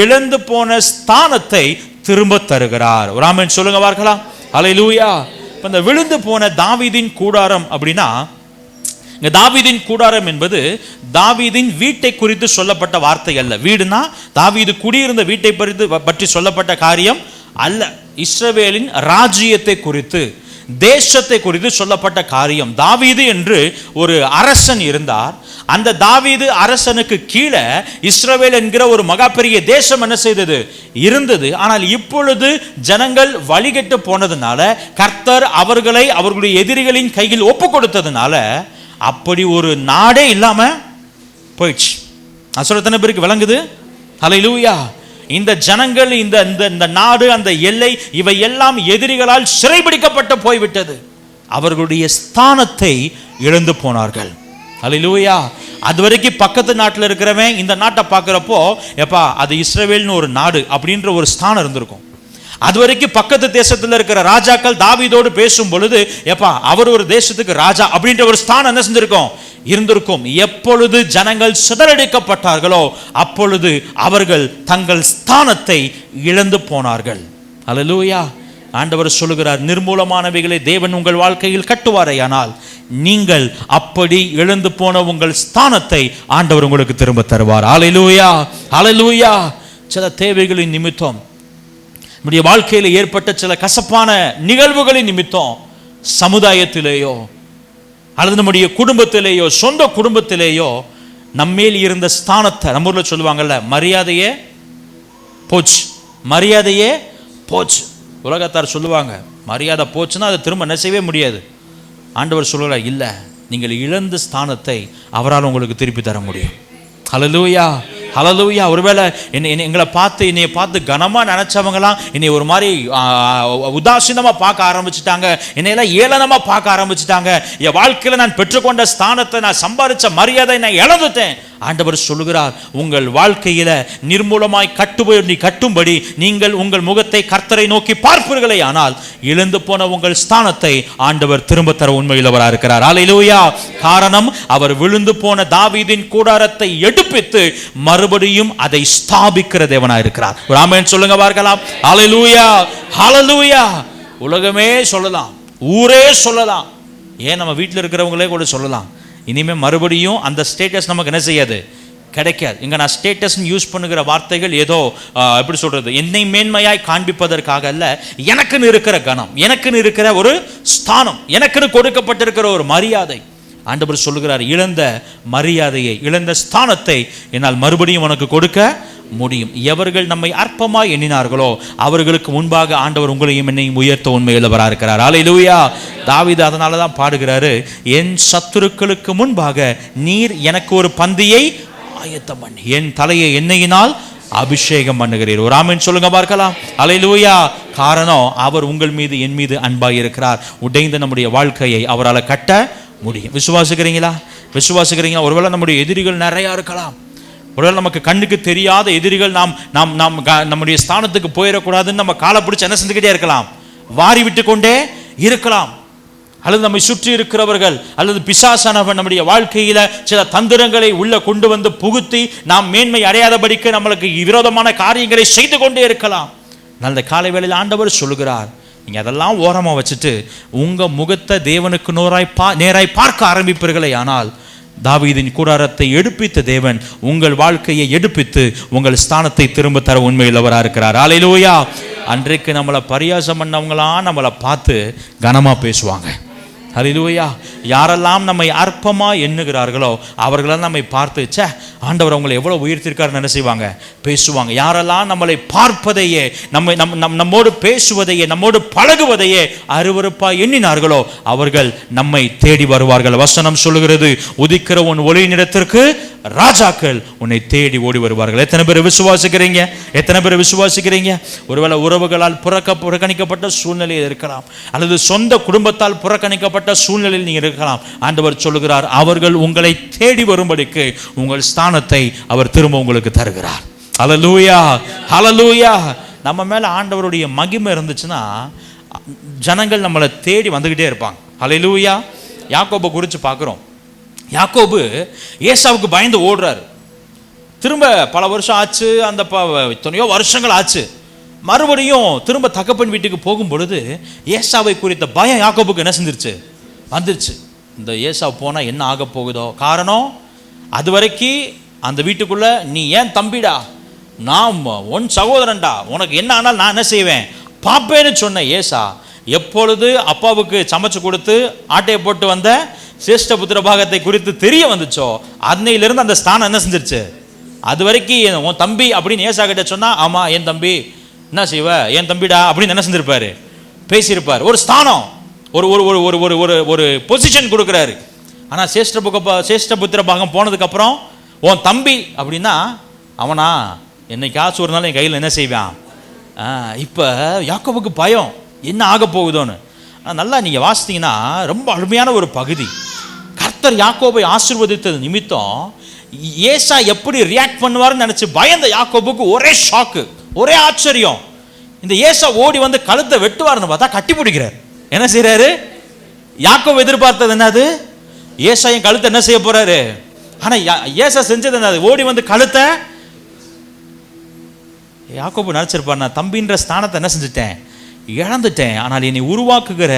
S1: இழந்து போன ஸ்தானத்தை திரும்ப தருகிறார். ஒரு ஆமென் சொல்லுங்க பார்க்கலாம். அல்லேலூயா. இந்த விழுந்து போன தாவீதின் கூடாரம் அப்படின்னா, தாவீதின் கூடாரம் என்பது தாவீதின் வீட்டை குறித்து சொல்லப்பட்ட வார்த்தை அல்ல. வீடுனா தாவீது குடியிருந்த வீட்டை பற்றி சொல்லப்பட்ட காரியம் அல்ல. இஸ்ரவேலின் ராஜ்யத்தை குறித்து, தேசத்தை குறித்து சொல்லப்பட்ட காரியம். தாவீது என்று ஒரு அரசன் இருந்தார். அந்த தாவீது அரசனுக்கு கீழே இஸ்ரவேல் என்கிற ஒரு மகா பெரிய தேசம் என்ன செய்தது, இருந்தது. ஆனால் இப்பொழுது ஜனங்கள் வழிகெட்டு போனதுனால, கர்த்தர் அவர்களை அவர்களுடைய எதிரிகளின் கையில் ஒப்பு கொடுத்ததுனால அப்படி ஒரு நாடே இல்லாம போயிடுச்சு. அசலத்தனை பேருக்கு விளங்குது? அல்லேலூயா. இந்த ஜனங்கள், இந்த நாடு, அந்த எல்லை, இவை எல்லாம் எதிரிகளால் சிறைபிடிக்கப்பட்டு போய்விட்டது. அவர்களுடைய ஸ்தானத்தை இழந்து போனார்கள். அல்லேலூயா. அது வரைக்கும் பக்கத்து நாட்டில் இருக்கிறவன் இந்த நாட்டை பார்க்கிறப்போ, எப்பா அது இஸ்ரவேல்னு ஒரு நாடு அப்படின்ற ஒரு ஸ்தானம் இருந்திருக்கும். அது வரைக்கும் பக்கத்து தேசத்தில் இருக்கிற ராஜாக்கள் தாவீதோடு பேசும் பொழுது, எப்பா அவர் ஒரு தேசத்துக்கு ராஜா அப்படின்ற ஒரு ஸ்தானம் என்ன செஞ்சிருக்கும், இருந்திருக்கும். எப்பொழுது ஜனங்கள் சிதறடிக்கப்பட்டார்களோ அப்பொழுது அவர்கள் தங்கள் ஸ்தானத்தை இழந்து போனார்கள். அல்லேலூயா. ஆண்டவர் சொல்லுகிறார், நிர்மூலமானவைகளை தேவன் உங்கள் வாழ்க்கையில் கட்டுவாரேயானால் நீங்கள் அப்படி இழந்து போன உங்கள் ஸ்தானத்தை ஆண்டவர் உங்களுக்கு திரும்ப தருவார். அல்லேலூயா, அல்லேலூயா. சில தேவைகளின் நிமித்தம், நம்முடைய வாழ்க்கையில் ஏற்பட்ட சில கசப்பான நிகழ்வுகளின் நிமித்தம், சமுதாயத்திலேயோ அல்லது நம்முடைய குடும்பத்திலேயோ, சொந்த குடும்பத்திலேயோ நம்மேல் இருந்த ஸ்தானத்தை, நம்ம ஊர்ல சொல்லுவாங்கல்ல, மரியாதையை போச்சு, மரியாதையே போச்சு. உலகத்தார் சொல்லுவாங்க மரியாதை போச்சுன்னா அதை திரும்ப நெசவே முடியாது. ஆண்டவர் சொல்லுவார், இல்லை, நீங்கள் இழந்த ஸ்தானத்தை அவரால் உங்களுக்கு திருப்பி தர முடியும். ஹல்லேலூயா, ஹல்லேலூயா. ஒருவேளை எங்களை பார்த்து என்னைய பார்த்து கனமாக நினச்சவங்களாம் என்னை ஒரு மாதிரி உதாசீனமாக பார்க்க ஆரம்பிச்சுட்டாங்க, என்னையெல்லாம் ஏளனமாக பார்க்க ஆரம்பிச்சுட்டாங்க. என் வாழ்க்கையில் நான் பெற்றுக்கொண்ட ஸ்தானத்தை, நான் சம்பாதிச்ச மரியாதை நான் இழந்துட்டேன். ஆண்டவர் சொல்லுகிறார், உங்கள் வாழ்க்கையில நிர்மூலமாய் கட்டும்படி நீங்கள் உங்கள் முகத்தை கர்த்தரை நோக்கி பார்ப்பீர்களே ஆனால் இழந்து போன உங்கள் ஸ்தானத்தை ஆண்டவர் திரும்ப தர உண்மையுள்ளவராக இருக்கிறார். அல்லேலூயா. காரணம், அவர் விழுந்து போன தாவீதின் கூடாரத்தை எடுப்பித்து மறுபடியும் அதை ஸ்தாபிக்கிற தேவனாக இருக்கிறார். ஒரு ஆமென் சொல்லுங்க பார்க்கலாம். அல்லேலூயா, ஹல்லேலூயா. உலகமே சொல்லலாம், ஊரே சொல்லலாம், ஏன் நம்ம வீட்டில் இருக்கிறவங்களே கூட சொல்லலாம், இனிமே மறுபடியும் அந்த ஸ்டேட்டஸ் நமக்கு என்ன செய்யாது, கிடைக்காது. இங்கே நான் ஸ்டேட்டஸ் யூஸ் பண்ணுகிற வார்த்தைகள் ஏதோ எப்படி சொல்றது, என்னை மேன்மையாய் காண்பிப்பதற்காக அல்ல, எனக்குன்னு இருக்கிற கணம், எனக்குன்னு இருக்கிற ஒரு ஸ்தானம், எனக்குன்னு கொடுக்கப்பட்டிருக்கிற ஒரு மரியாதை. ஆண்டவர் சொல்லுகிறார், இழந்த மரியாதையை, இழந்த ஸ்தானத்தை என்னால் மறுபடியும் உனக்கு கொடுக்க முடியும். எவர்கள் நம்மை அற்பமாய் எண்ணினார்களோ அவர்களுக்கு முன்பாக ஆண்டவர் உங்களையும் என்னையும் உயர்த்த உண்மையுள்ளவராக இருக்கிறார். அல்லேலூயா. தாவீது அதனால தான் பாடுகிறாரு, என் சத்துருக்களுக்கு முன்பாக நீர் எனக்கு ஒரு பந்தியை ஆயத்தம் பண்ணி என் தலையை எண்ணெயினால் அபிஷேகம் பண்ணுகிறீர். ஒரு ஆமென் சொல்லுங்க பார்க்கலாம். அல்லேலூயா. காரணம், அவர் உங்கள் மீது என் மீது அன்பாய் இருக்கிறார். உடைந்த நம்முடைய வாழ்க்கையை அவரால் கட்ட முடியும். விசுவாசிக்கிறீங்களா? விசுவாசிக்கிறீங்களா? ஒருவேளை நம்முடைய எதிரிகள் நிறையா இருக்கலாம், ஒருவேளை நமக்கு கண்ணுக்கு தெரியாத எதிரிகள், நம்முடைய ஸ்தானத்துக்கு போயிடக்கூடாதுன்னு நம்ம காலை பிடிச்சி என்ன செஞ்சுக்கிட்டே இருக்கலாம், வாரி விட்டு கொண்டே இருக்கலாம். அல்லது நம்மை சுற்றி இருக்கிறவர்கள் அல்லது பிசாசானவன் நம்முடைய வாழ்க்கையில சில தந்திரங்களை உள்ள கொண்டு வந்து புகுத்தி நாம் மேன்மை அடையாதபடிக்கு நம்மளுக்கு விரோதமான காரியங்களை செய்து கொண்டே இருக்கலாம். நல்ல காலை வேளையில் ஆண்டவர் சொல்லுகிறார், நீங்க அதெல்லாம் ஓரமா வச்சுட்டு உங்க முகத்தை தேவனுக்கு நேராய் பார்க்க ஆரம்பிப்பீர்களே ஆனால் தாவீதின் கூடாரத்தை எடுப்பித்த தேவன் உங்கள் வாழ்க்கையை எடுப்பித்து உங்கள் ஸ்தானத்தை திரும்ப தர உண்மையுள்ளவராக இருக்கிறார். அல்லேலூயா. அன்றைக்கு நம்மளை பரியாசம் பண்ணவங்களாம் நம்மளை பார்த்து கனமா பேசுவாங்க. அல்லேலூயா. யாரெல்லாம் நம்மை அற்பமா எண்ணுகிறார்களோ அவர்களெல்லாம் நம்மை பார்த்து, ச்சே, ஆண்டவர் அவங்களை எவ்வளவு உயர்த்திருக்காருன்னு என்ன செய்வாங்க, பேசுவாங்க. யாரெல்லாம் நம்மளை பார்ப்பதையே, நம்மோடு பேசுவதையே, நம்மோடு பழகுவதையே அருவருப்பா எண்ணினார்களோ அவர்கள் நம்மை தேடி வருவார்கள். வசனம் சொல்லுகிறது, உதிக்கிற உன் ஒளி நிறத்திற்கு ராஜாக்கள் உன்னை தேடி ஓடி வருவார்கள். எத்தனை பேர் விசுவாசிக்கிறீங்க? எத்தனை பேர் விசுவாசிக்கிறீங்க? ஒருவேளை உறவுகளால் புறக்கணிக்கப்பட்ட சூழ்நிலையில் இருக்கலாம், அல்லது சொந்த குடும்பத்தால் புறக்கணிக்கப்பட்ட சூழ்நிலையில் நீங்க இருக்கலாம். ஆண்டவர் சொல்லுகிறார், அவர்கள் உங்களை தேடி வரும்படிக்கு உங்கள் ஸ்தானத்தை அவர் திரும்ப உங்களுக்கு தருகிறார். ஹல்லேலூயா, ஹல்லேலூயா. நம்ம மேல ஆண்டவருடைய மகிமை இருந்துச்சுன்னா ஜனங்கள் நம்மளை தேடி வந்துகிட்டே இருப்பாங்க. ஹல்லேலூயா. யாக்கோபை குறித்து பார்க்கிறோம். யாக்கோபு ஏசாவுக்கு பயந்து ஓடுறாரு. திரும்ப பல வருஷம் ஆச்சு, அந்த எத்தனையோ வருஷங்கள் ஆச்சு. மறுபடியும் திரும்ப தகப்பன் வீட்டுக்கு போகும் பொழுது ஏசாவை குறித்த பயம் யாக்கோபுக்கு என்ன செஞ்சிருச்சு, வந்துருச்சு. இந்த ஏசா போனா என்ன ஆக போகுதோ. காரணம், அது வரைக்கும் அந்த வீட்டுக்குள்ள நீ ஏன் தம்பிடா, நான் உன் சகோதரன்டா, உனக்கு என்ன ஆனால் நான் என்ன செய்வேன் பாப்பேன்னு சொன்ன ஏசா எப்பொழுது அப்பாவுக்கு சமைச்சு கொடுத்து ஆட்டையை போட்டு வந்த சிரேஷ்ட புத்திர பாகத்தை குறித்து தெரிய வந்துச்சோ அன்னையிலிருந்து அந்த ஸ்தானம் என்ன செஞ்சிருச்சு. அது வரைக்கும் உன் தம்பி அப்படின்னு ஏசா கிட்ட சொன்னா, ஆமா என் தம்பி, என்ன செய்வ, என் தம்பிடா அப்படின்னு என்ன செஞ்சிருப்பாரு, பேசியிருப்பார். ஒரு ஸ்தானம், ஒரு ஒரு ஒரு ஒரு ஒரு ஒரு பொசிஷன் கொடுக்குறாரு. ஆனால் சிரேஷ்ட புத்திர பாகம் போனதுக்கு அப்புறம் உன் தம்பி அப்படின்னா அவனா என்னைக்காச்சும் ஒரு நாள் என் கையில் என்ன செய்வான். இப்போ யாக்கோபுக்கு பயம் என்ன ஆக போகுதோன்னு. நல்லா நீங்கள் வாசித்தீங்கன்னா ரொம்ப அருமையான ஒரு பகுதி. கர்த்தர் யாக்கோபை ஆசீர்வதித்தது நிமித்தம் ஏசா எப்படி ரியாக்ட் பண்ணுவார்னு நினச்சி பயந்த யாக்கோபுக்கு ஒரே ஷாக்கு, ஒரே ஆச்சரியம். இந்த ஏசா ஓடி வந்து கழுத்தை வெட்டுவார்னு பார்த்தா கட்டி பிடிக்கிறார். என்ன செய்யறாரு? யாக்கோபு எதிர்பார்த்தது என்னது, ஏசா என் கழுத்தை என்ன செய்ய போறாரு. ஆனா ஏசா செஞ்சது என்னது, ஓடி வந்து கழுத்தை. யாக்கோபு நினைச்சிருப்பார், நான் தம்பின்ற ஸ்தானத்தை என்ன செஞ்சுட்டேன், இழந்துட்டேன். ஆனால் என்னை உருவாக்குகிற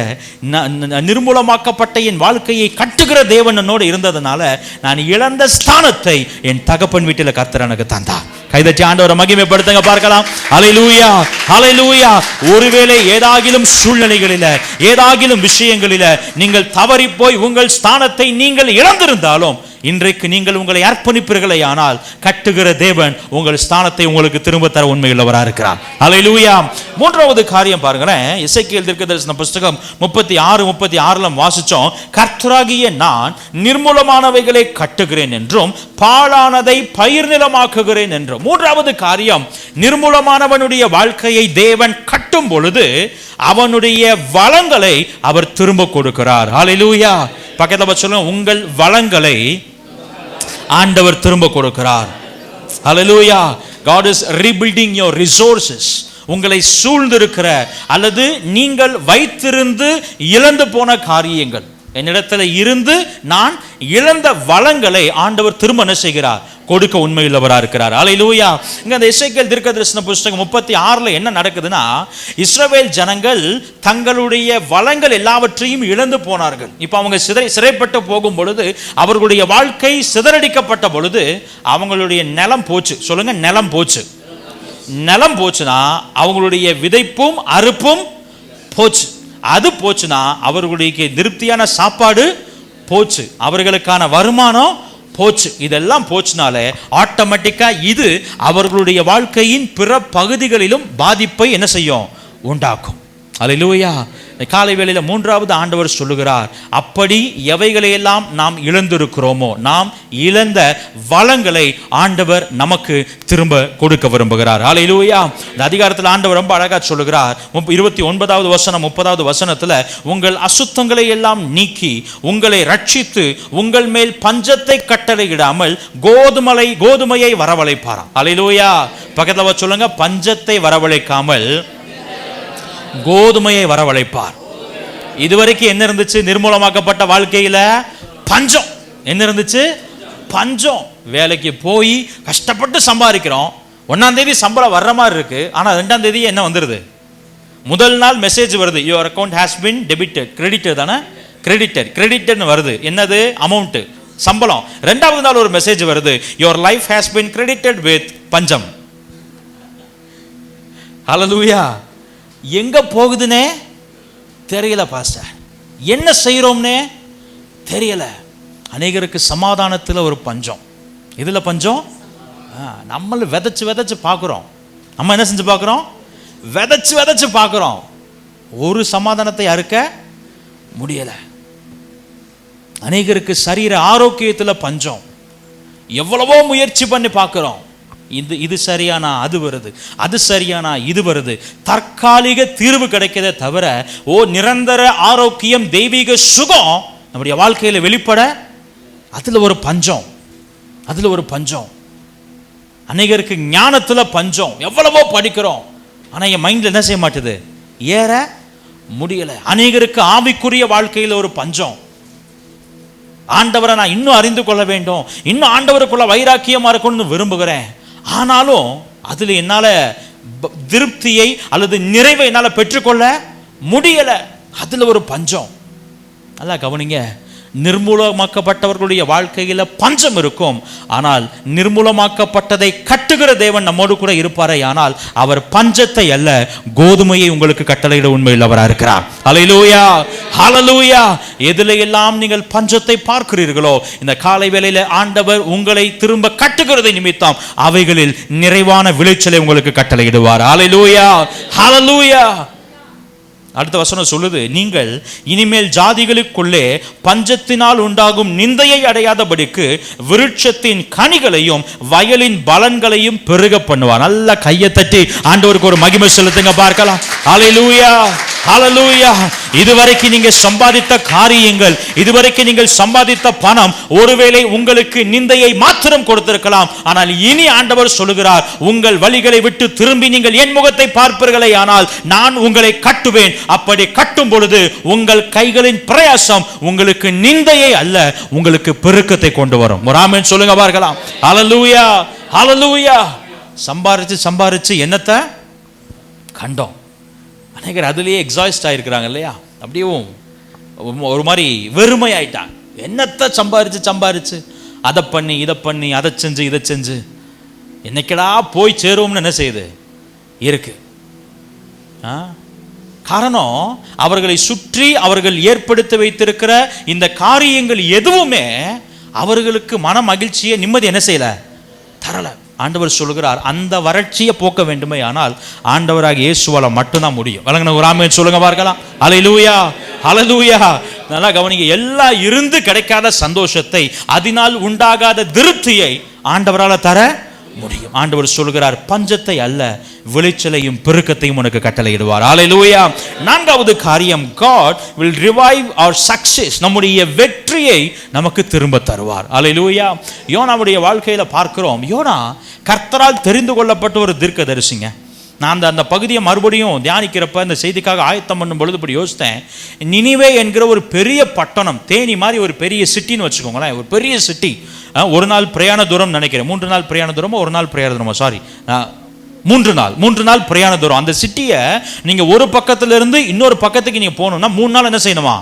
S1: நிர்மூலமாக்கப்பட்ட என் வாழ்க்கையை கட்டுகிற தேவன் என்னோடு இருந்ததுனால நான் இழந்த ஸ்தானத்தை என் தகப்பன் வீட்டில் கர்த்தர் எனக்கு தந்தார். கைதட்டி ஆண்டவரை மகிமைப்படுத்துங்க பார்க்கலாம். ஹல்லேலூயா, ஹல்லேலூயா. ஒருவேளை ஏதாகிலும் சூழ்நிலைகளில, ஏதாகிலும் விஷயங்களில நீங்கள் தவறி போய் உங்கள் ஸ்தானத்தை நீங்கள் இழந்திருந்தாலும் இன்றைக்கு நீங்கள் உங்களை அர்ப்பணிப்பீர்களே ஆனால் கட்டுகிற தேவன் உங்கள் ஸ்தானத்தை உங்களுக்கு திரும்ப தர உண்மையுள்ளவராக இருக்கிறார். அல்லேலூயா. மூன்றாவது காரியம் பாருங்களேன், எசேக்கியேல் தீர்க்கதரிசன புஸ்தகம் 36:36 வாசிச்சோம். கர்த்தராகிய நான் நிர்மூலமானவைகளை கட்டுகிறேன் என்றும் பாழானதை பயிர் நிலமாக்குகிறேன் என்றும். மூன்றாவது காரியம், நிர்மூலமானவனுடைய வாழ்க்கையை தேவன் கட்டும் பொழுது அவனுடைய வளங்களை அவர் திரும்ப கொடுக்கிறார். ஹல்லேலூயா. பக்கத்துல சொல்லுங்க, உங்கள் வளங்களை ஆண்டவர் திரும்ப கொடுக்கிறார். ஹல்லேலூயா. God is rebuilding your resources. உங்களை சூழ்ந்திருக்கிற அல்லது நீங்கள் வைத்திருந்து இழந்து போன காரியங்கள், என்னிடத்துல இருந்து நான் இழந்த வளங்களை ஆண்டவர் திரும்ப என்ன செய்கிறார்? கொடுக்க உண்மையுள்ளவராக இருக்கிறார். அல்லேலூயா. இங்க அந்த எசேக்கியேல் தீர்க்கதரிசன புஸ்தகம் 36 என்ன நடக்குதுன்னா, இஸ்ரவேல் ஜனங்கள் தங்களுடைய வளங்கள் எல்லாவற்றையும் இழந்து போனார்கள். இப்ப அவங்க சிறைப்பட்டு போகும் பொழுது, அவர்களுடைய வாழ்க்கை சிதறடிக்கப்பட்ட பொழுது அவங்களுடைய நிலம் போச்சு. சொல்லுங்க, நிலம் போச்சு. நிலம் போச்சுன்னா அவங்களுடைய விதைப்பும் அறுப்பும் போச்சு. அது போச்சுன்னா அவர்களுடைய திருப்தியான சாப்பாடு போச்சு, அவர்களுக்கான வருமானம் போச்சு. இதெல்லாம் போச்சுனாலே ஆட்டோமேட்டிக்கா இது அவர்களுடைய வாழ்க்கையின் பிற பகுதிகளிலும் பாதிப்பை என்ன செய்யும்? உண்டாக்கும். அல்லேலூயா. காலை வேளையில மூன்றாவது ஆண்டவர் சொல்லுகிறார், அப்படி எவைகளையெல்லாம் நாம் இழந்திருக்கிறோமோ, நாம் இழந்த வளங்களை ஆண்டவர் நமக்கு திரும்ப கொடுக்க விரும்புகிறார். அல்லேலூயா. இந்த அதிகாரத்தில் ஆண்டவர் ரொம்ப அழகா சொல்லுகிறார். 29வது வசனம் 30வது வசனத்துல, உங்கள் அசுத்தங்களை எல்லாம் நீக்கி உங்களை ரட்சித்து உங்கள் மேல் பஞ்சத்தை கட்டளையிடாமல் கோதுமையை வரவழைப்பாராம். அல்லேலூயா. பக்கத்துல சொல்லுங்க, பஞ்சத்தை வரவழைக்காமல் கோதுமையை வரவழைப்பார். இதுவரைக்கும் என்ன இருந்துச்சு? நிர்மூலமாக்கப்பட்ட வாழ்க்கையில பஞ்சம். என்ன இருந்துச்சு? பஞ்சம். வேலைக்கு போய் கஷ்டப்பட்டு சம்பாதிக்கிறோம். 1ஆம் தேதி சம்பளம் வர்ற மாதிரி இருக்கு, ஆனா 2ஆம் தேதி என்ன வந்துருது? முதல் நாள் மெசேஜ் வருது, your account has been debited. Credited தானே? கிரெடிட்டட்னு வருது. என்னது? அமௌண்ட், சம்பளம். 2வது நாள் ஒரு மெசேஜ் வருது, your life has been credited with பஞ்சம். ஹல்லேலூயா. எங்க போகுதுன்னே தெரியல பாஸ்டர், என்ன செய்யறோம்னே தெரியல. அநேகருக்கு சமாதானத்தில் ஒரு பஞ்சம். இதுல பஞ்சம். நம்மள விதைச்சு பார்க்கிறோம். நம்ம என்ன செஞ்சு பார்க்கிறோம்? விதைச்சு பார்க்கிறோம். ஒரு சமாதானத்தை அறுக்க முடியல. அநேகருக்கு சரீர ஆரோக்கியத்தில் பஞ்சம். எவ்வளவோ முயற்சி பண்ணி பார்க்கிறோம். இது சரியானா அது வருது, அது சரியானா இது வருது. தற்காலிக தீர்வு கிடைக்கதே தவிர நிரந்தர ஆரோக்கியம், தெய்வீக சுகம் நம்முடைய வாழ்க்கையில வெளிப்பட அதுல ஒரு பஞ்சம். அநேகருக்கு ஞானத்துல பஞ்சம். எவ்வளவோ படிக்கிறோம், ஆனா என் மைண்ட்ல என்ன செய்ய மாட்டுது? ஏற முடியல. அநேகருக்கு ஆவிக்குரிய வாழ்க்கையில ஒரு பஞ்சம். ஆண்டவரை நான் இன்னும் அறிந்து கொள்ள வேண்டும், இன்னும் ஆண்டவருக்குள்ள வைராக்கியமா இருக்கணும்னு விரும்புகிறேன். ஆனாலும் அதுல என்னால திருப்தியை அல்லது நிறைவை என்னால பெற்றுக்கொள்ள முடியல. அதுல ஒரு பஞ்சம். நல்லா கவனிங்க, நிர்மூலமாக்கப்பட்டவர்களுடைய வாழ்க்கையில பஞ்சம் இருக்கும். ஆனால் நிர்மூலமாக்கப்பட்டதை கட்டுகிற தேவன் நம்மோடு கூட இருப்பாரே, ஆனால் அவர் பஞ்சத்தை அல்ல கோதுமையை உங்களுக்கு கட்டளையிட உண்மையுள்ளவராக இருக்கிறார். அல்லேலூயா, ஹல்லேலூயா. எதிலே எல்லாம் நீங்கள் பஞ்சத்தை பார்க்கிறீர்களோ, இந்த காலை வேளையில ஆண்டவர் உங்களை திரும்ப கட்டுகிறது நிமித்தம் அவைகளில் நிறைவான விளைச்சலை உங்களுக்கு கட்டளையிடுவார். அல்லேலூயா, ஹல்லேலூயா. அடுத்த வசனம் சொல்லுது, நீங்கள் இனிமேல் ஜாதிகளுக்குள்ளே பஞ்சத்தினால் உண்டாகும் நிந்தையை அடையாதபடிக்கு விருட்சத்தின் கனிகளையும் வயலின் பலன்களையும் பெருக பண்ணுவார். நல்ல கையை தட்டி ஆண்டவருக்கு ஒரு மகிமை செலுத்துங்க பார்க்கலாம். அல்லேலூயா, ஹல்லேலூயா. இதுவரைக்கும் நீங்க சம்பாதித்த காரியங்கள், இதுவரைக்கும் நீங்கள் சம்பாதித்த பணம் ஒருவேளை உங்களுக்கு நிந்தையை மாத்திரம் கொடுத்திருக்கலாம். ஆனால் இனி ஆண்டவர் சொல்லுகிறார், உங்கள் வழிகளை விட்டு திரும்பி நீங்கள் என் முகத்தை பார்ப்பீர்களே ஆனால் நான் உங்களை கட்டுவேன். அப்படி கட்டும் பொழுது உங்கள் கைகளின் பிரயாசம் உங்களுக்கு நிந்தையை அல்ல, உங்களுக்கு பெருக்கத்தை கொண்டு வரும். ஒரு ஆமென் சொல்லுங்க பார்க்கலாம். ஹல்லேலூயா, ஹல்லேலூயா. சம்பாரிச்சு என்னத்தை கண்டோம். அநேகர் அதுலேயே எக்ஸாஸ்ட் ஆகிருக்கிறாங்க இல்லையா? அப்படியே ஒரு மாதிரி வெறுமை ஆயிட்டாங்க. என்னத்தை சம்பாரிச்சு அதை பண்ணி இதை பண்ணி அதை செஞ்சு இதை செஞ்சு என்னைக்கடா போய் சேருவோம்னு என்ன செய்யுது இருக்கு. காரணம், அவர்களை சுற்றி அவர்கள் ஏற்படுத்தி வைத்திருக்கிற இந்த காரியங்கள் எதுவுமே அவர்களுக்கு மன மகிழ்ச்சியை நிம்மதி என்ன செய்யல, தரல. ஆண்டவர் சொல்லுகிறார், அந்த வறட்சியை போக்க வேண்டுமே ஆனால் ஆண்டவராக இயேசுவால மட்டும்தான் முடியும். வழங்கின ஒரு ஆமென் சொல்லுங்க பார்க்கலாம். ஹல்லேலூயா, ஹல்லேலூயா. நல்லா கவனிங்க, எல்லாம் இருந்து கிடைக்காத சந்தோஷத்தை, அதனால் உண்டாகாத திருப்தியை ஆண்டவரால தர முடியும். ஆண்டவர் சொல்கிறார், பஞ்சத்தை அல்ல விளைச்சலையும் பெருக்கத்தையும் உனக்கு கட்டளையிடுவார். ஹல்லேலூயா. நான்காவது காரியம், God will revive our success. நம்முடைய வெற்றியை நமக்கு திரும்ப தருவார். ஹல்லேலூயா. யோனாவுடைய வாழ்க்கையில பார்க்கிறோம், யோனா கர்த்தரால் தெரிந்து கொள்ளப்பட்ட ஒரு தீர்க்கதரிசிங்க. நான் அந்த பகுதியை மறுபடியும் தியானிக்கிறப்ப இந்த செய்திக்காக ஆயத்தம் பண்ணும் பொழுது இப்படி யோசித்தேன். நினிவே என்கிற ஒரு பெரிய பட்டணம், தேனி மாதிரி ஒரு பெரிய சிட்டின்னு வச்சுக்கோங்களேன், ஒரு பெரிய சிட்டி. ஒரு நாள் பிரயாண தூரம் நினைக்கிறேன், 3 நாள் பிரயாண தூரமோ, ஒரு நாள் பிரயாண தூரமோ, சாரி 3 நாள் பிரயாண தூரம். அந்த சிட்டியை நீங்க ஒரு பக்கத்துல இருந்து இன்னொரு பக்கத்துக்கு நீங்க போகணும்னா 3 நாள் என்ன செய்யணுமா,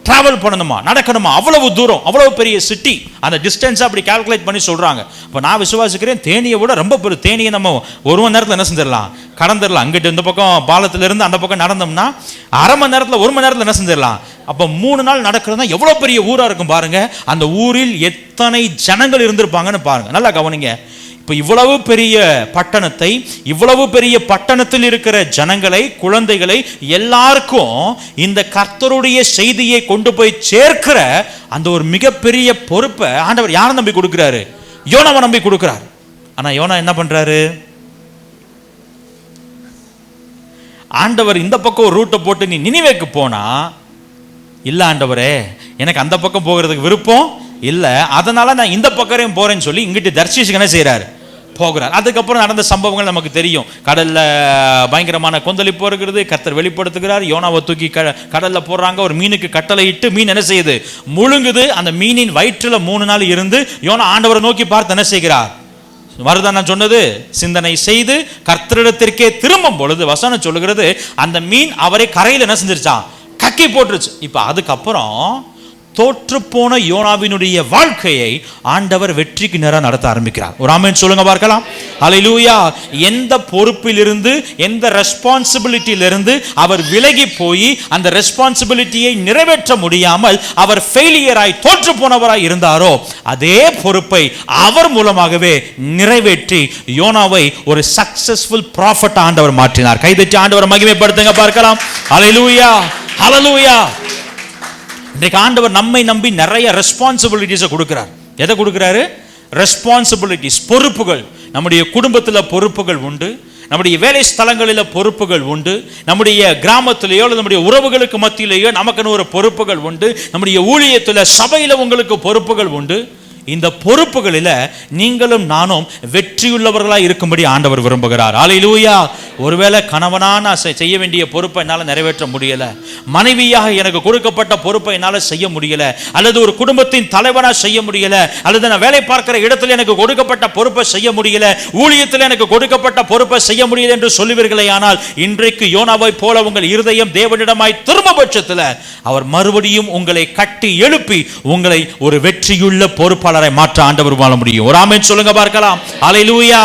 S1: டிராவல் பண்ணணுமா, நடக்கணுமா, அவ்வளவு தூரம், அவ்வளவு பெரிய சிட்டி. அந்த டிஸ்டன்ஸ் அப்படி கால்குலேட் பண்ணி சொல்றாங்க. இப்போ நான் விசுவாசிக்கிறேன், தேனியை விட ரொம்ப பெரிய. தேனியை நம்ம 1 மணி நேரத்தில் என்ன செஞ்சிடலாம், கடந்துடலாம். அங்கிட்டு இந்த பக்கம் பாலத்திலிருந்து அந்த பக்கம் நடந்தோம்னா 1/2 மணி நேரத்தில் 1 மணி நேரத்தில் என்ன செஞ்சிடலாம். அப்போ 3 நாள் நடக்கிறதா எவ்வளோ பெரிய ஊராக இருக்கும் பாருங்க. அந்த ஊரில் எத்தனை ஜனங்கள் இருந்திருப்பாங்கன்னு பாருங்க. நல்லா கவனிங்க. இப்போ இவ்வளவு பெரிய பட்டணத்தை, இவ்வளவு பெரிய பட்டணத்தில் இருக்கிற ஜனங்களை, குழந்தைகளை எல்லாருக்கும் இந்த கர்த்தருடைய செய்தியை கொண்டு போய் சேர்க்கிற அந்த ஒரு மிகப்பெரிய பொறுப்பை ஆண்டவர் யாரை நம்பி கொடுக்கிறாரு, யோனாவை நம்பி கொடுக்கிறார். ஆனா யோனா என்ன பண்றாரு, ஆண்டவர் இந்த பக்கம் ஒரு ரூட்டை போட்டு நீ நினிவேக்கு போனா, இல்ல ஆண்டவரே எனக்கு அந்த பக்கம் போகிறதுக்கு விருப்பம் இல்ல, அதனால நான் இந்த பக்கம் போறேன்னு சொல்லி இங்கிட்டு தர்ஷீஷுக்கு என்ன செய்யறாரு, போகிறார். அதுக்கப்புறம் நடந்த சம்பவங்கள் நமக்கு தெரியும். கடல்ல பயங்கரமான கொந்தளிப்பு இருக்கிறது, கர்த்தர் வெளிப்படுத்துகிறார். யோனாவை தூக்கி கடல்ல போடுறாங்க. ஒரு மீனுக்கு கட்டளை இட்டு மீன் என்ன செய்யுது, முழுங்குது. அந்த மீனின் வயிற்றுல 3 நாள் இருந்து யோனா ஆண்டவரை நோக்கி பார்த்து என்ன செய்கிறார், வருதான் நான் சொன்னது, சிந்தனை செய்து கர்த்தரிடத்திற்கே திரும்பும் பொழுது வசனம் சொல்லுகிறது, அந்த மீன் அவரை கரையில் என்ன செஞ்சிருச்சான், கக்கி போட்டுருச்சு. இப்ப அதுக்கப்புறம் தோற்றுப்போன யோனாவினுடைய வாழ்க்கையை ஆண்டவர் வெற்றிக்கு நேரா நடத்த ஆரம்பிக்கிறார். ஒரு ஆமென் சொல்லுங்க பார்க்கலாம். ஹல்லேலூயா. எந்த பொறுப்பிலிருந்து, எந்த ரெஸ்பான்சிபிலிட்டியிலிருந்து அவர் விலகி போய் அந்த ரெஸ்பான்சிபிலிட்டியை நிறைவேற்ற முடியாமல் அவர் ஃபெயிலியராய் தோற்று போனவராய் இருந்தாரோ, அதே பொறுப்பை அவர் மூலமாகவே நிறைவேற்றி யோனாவை ஒரு சக்சஸ்ஃபுல் ப்ராஃபட் ஆண்டவர் மாற்றினார். கைதட்டி ஆண்டவர் மகிமைப்படுத்துங்க பார்க்கலாம். ஹல்லேலூயா, ஹல்லேலூயா. இன்றைக்கு ஆண்டவர் நம்மை நம்பி நிறைய ரெஸ்பான்சிபிலிட்டிஸை கொடுக்கிறார். எதை கொடுக்கிறாரு, ரெஸ்பான்சிபிலிட்டிஸ், பொறுப்புகள். நம்முடைய குடும்பத்தில் பொறுப்புகள் உண்டு, நம்முடைய வேலை ஸ்தலங்களில் பொறுப்புகள் உண்டு, நம்முடைய கிராமத்திலேயோ நம்முடைய உறவுகளுக்கு மத்தியிலேயோ நமக்குன்னு ஒரு பொறுப்புகள் உண்டு, நம்முடைய ஊழியத்தில் சபையில் உங்களுக்கு பொறுப்புகள் உண்டு. இந்த பொறுப்புகளில் நீங்களும் நானும் வெற்றியுள்ளவர்களாக இருக்கும்படி ஆண்டவர் விரும்புகிறார். ஹல்லேலூயா. ஒருவேளை கணவனா நான் செய்ய வேண்டிய பொறுப்பை என்னால் நிறைவேற்ற முடியல, மனைவியாக எனக்கு கொடுக்கப்பட்ட பொறுப்பை என்னால் செய்ய முடியல, அல்லது ஒரு குடும்பத்தின் தலைவனாக செய்ய முடியல, அல்லது நான் வேலை பார்க்கிற இடத்துல எனக்கு கொடுக்கப்பட்ட பொறுப்பை செய்ய முடியல, ஊழியத்தில் எனக்கு கொடுக்கப்பட்ட பொறுப்பை செய்ய முடியல என்று சொல்லுவீர்களே, ஆனால் இன்றைக்கு யோனாவை போல உங்கள் இருதயம் தேவனிடமாய் திரும்ப பட்சத்தில் அவர் மறுபடியும் உங்களை கட்டி எழுப்பி உங்களை ஒரு வெற்றியுள்ள பொறுப்பாளர் மாற்ற ஆண்டவர் வாழ முடியும். ஒரு ஆமென் சொல்லுங்க பார்க்கலாம். ஹல்லேலூயா.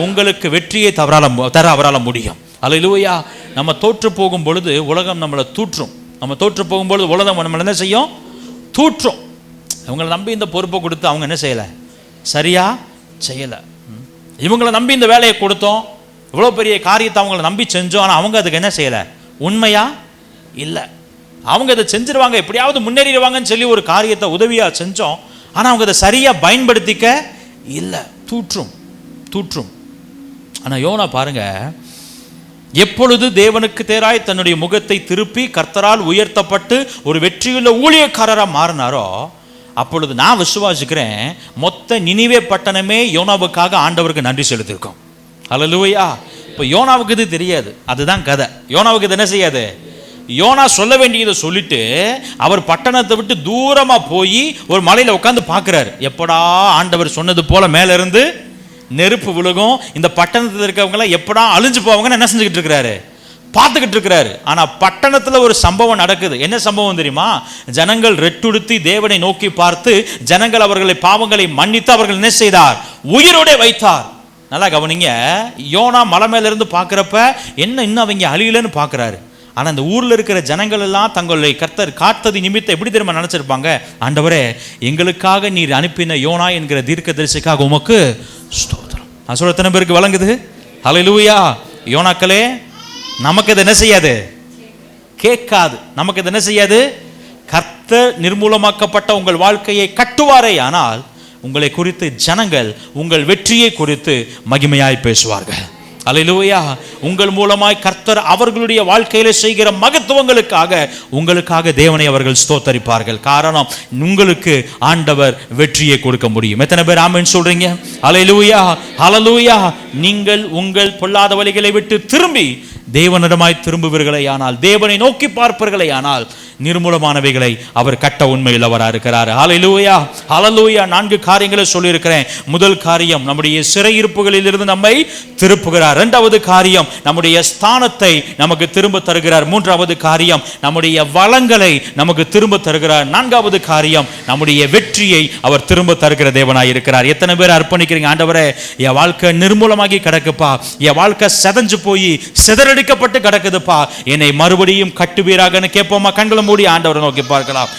S1: உங்களுக்கு வெற்றியை தர அவரால முடியும். ஹல்லேலூயா. நம்ம தோற்று போகும் பொழுது உலகம் நம்மளை தூற்றும். நம்ம தோற்று போகும் பொழுது உலகம் நம்மளை என்ன செய்யும், தூற்றும். அவங்களை நம்பி இந்த பொறுப்பை கொடுத்து அவங்க என்ன செய்யலை, சரியா செய்யலை. இவங்களை நம்பி இந்த வேலையை கொடுத்தோம், இவ்வளோ பெரிய காரியத்தை அவங்களை நம்பி செஞ்சோம், ஆனால் அவங்க அதுக்கு என்ன செய்யலை, உண்மையா இல்லை. அவங்க அதை செஞ்சிருவாங்க, எப்படியாவது முன்னேறிடுவாங்கன்னு சொல்லி ஒரு காரியத்தை உதவியாக செஞ்சோம், ஆனால் அவங்க அதை சரியாக பயன்படுத்திக்க இல்லை, தூற்றும். ஆனால் யோனா பாருங்க, எப்பொழுது தேவனுக்கு தேராய் தன்னுடைய முகத்தை திருப்பி கர்த்தரால் உயர்த்தப்பட்டு ஒரு வெற்றியுள்ள ஊழியக்காரராக மாறினாரோ, அப்பொழுது நான் விசுவாசிக்கிறேன் மொத்த நினிவே பட்டணமே யோனாவுக்காக ஆண்டவருக்கு நன்றி செலுத்திருக்கோம். ஹல்லேலூயா. இப்போ யோனாவுக்கு இது தெரியாது, அதுதான் கதை. யோனாவுக்கு இது என்ன செய்யாது, யோனா சொல்ல வேண்டியதை சொல்லிட்டு அவர் பட்டணத்தை விட்டு தூரமா போய் ஒரு மலையில உட்காந்து பார்க்கிறாரு. எப்படா ஆண்டவர் சொன்னது போல மேல இருந்து நெருப்பு விழுகும், இந்த பட்டணத்தில் இருக்கவங்க எப்படா அழிஞ்சு போவாங்கன்னு என்ன செஞ்சுக்கிட்டு இருக்கிறாரு, பார்த்துக்கிட்டு இருக்கிறாரு. ஆனா பட்டணத்துல ஒரு சம்பவம் நடக்குது. என்ன சம்பவம் தெரியுமா, ஜனங்கள் ரெட்டுடுத்தி தேவனை நோக்கி பார்த்து ஜனங்கள் அவர்களை பாவங்களை மன்னித்து அவர்கள் என்ன செய்தார், உயிரோட வைத்தார். நல்லா கவனிங்க. யோனா மலை மேல இருந்து பார்க்கிறப்ப என்ன இன்னும் அவங்க அழியலன்னு பார்க்கிறாரு. ஆனா இந்த ஊர்ல இருக்கிற ஜனங்கள் எல்லாம் தங்களை கர்த்தர் காத்தது நிமித்தம் எப்படி தெரியுமா நினைச்சிருப்பாங்க, ஆண்டவரே எங்களுக்காக நீர் அனுப்பின யோனா என்கிற தீர்க்கதரிசிக்காக உமக்கு ஸ்தோத்திரம். நான் சொல்ல எத்தனை பேருக்கு வழங்குது? ஹல்லேலூயா. யோனாக்களே, நமக்கு இது என்ன செய்யாது, கேட்காது. நமக்கு இது என்ன செய்யாது? கர்த்தர் நிர்மூலமாக்கப்பட்ட உங்கள் வாழ்க்கையை கட்டுவாரே ஆனால் உங்களை குறித்து ஜனங்கள் உங்கள் வெற்றியை குறித்து மகிமையாய் பேசுவார்கள். அல்லேலூயா. உங்கள் மூலமாய் கர்த்தர் அவர்களுடைய வாழ்க்கையில செய்கிற உங்களுக்காக தேவனை அவர்கள் ஸ்தோத்தரிப்பார்கள். காரணம், உங்களுக்கு ஆண்டவர் வெற்றியை கொடுக்க முடியும். எத்தனை பேர் ஆமென் சொல்றீங்க? அல்லேலூயா, ஹல்லேலூயா. நீங்கள் உங்கள் பொல்லாத வழிகளை விட்டு திரும்பி தேவனிடமாய் திரும்புவீர்களே ஆனால், தேவனை நோக்கி பார்ப்பீர்களே ஆனால், நிர்மூலமானவைகளை அவர் கட்ட உண்மையில் அவராக இருக்கிறார். ஹல்லேலூயா, ஹல்லேலூயா. 4 காரியங்களை சொல்லியிருக்கிறேன். முதல் காரியம், நம்முடைய சிறையிருப்புகளில் இருந்து நம்மை திருப்புகிறார். 2வது காரியம், நம்முடைய ஸ்தானத்தை நமக்கு திரும்ப தருகிறார். 3வது காரியம், நம்முடைய வளங்களை நமக்கு திரும்ப தருகிறார். 4வது காரியம், நம்முடைய வெற்றியை அவர் திரும்ப தருகிற தேவனாய் இருக்கிறார். எத்தனை பேர் அர்ப்பணிக்கிறீங்க? ஆண்டவரே, என் வாழ்க்கை நிர்மூலமாகி கிடக்குப்பா, என் வாழ்க்கை செதஞ்சு போய் சிதறடிக்கப்பட்டு கிடக்குதுப்பா, என்னை மறுபடியும் கட்டுவீராகன்னு கேட்போமா? கண்களை மூடி ஆண்டவரை நோக்கி பார்க்கலாம்.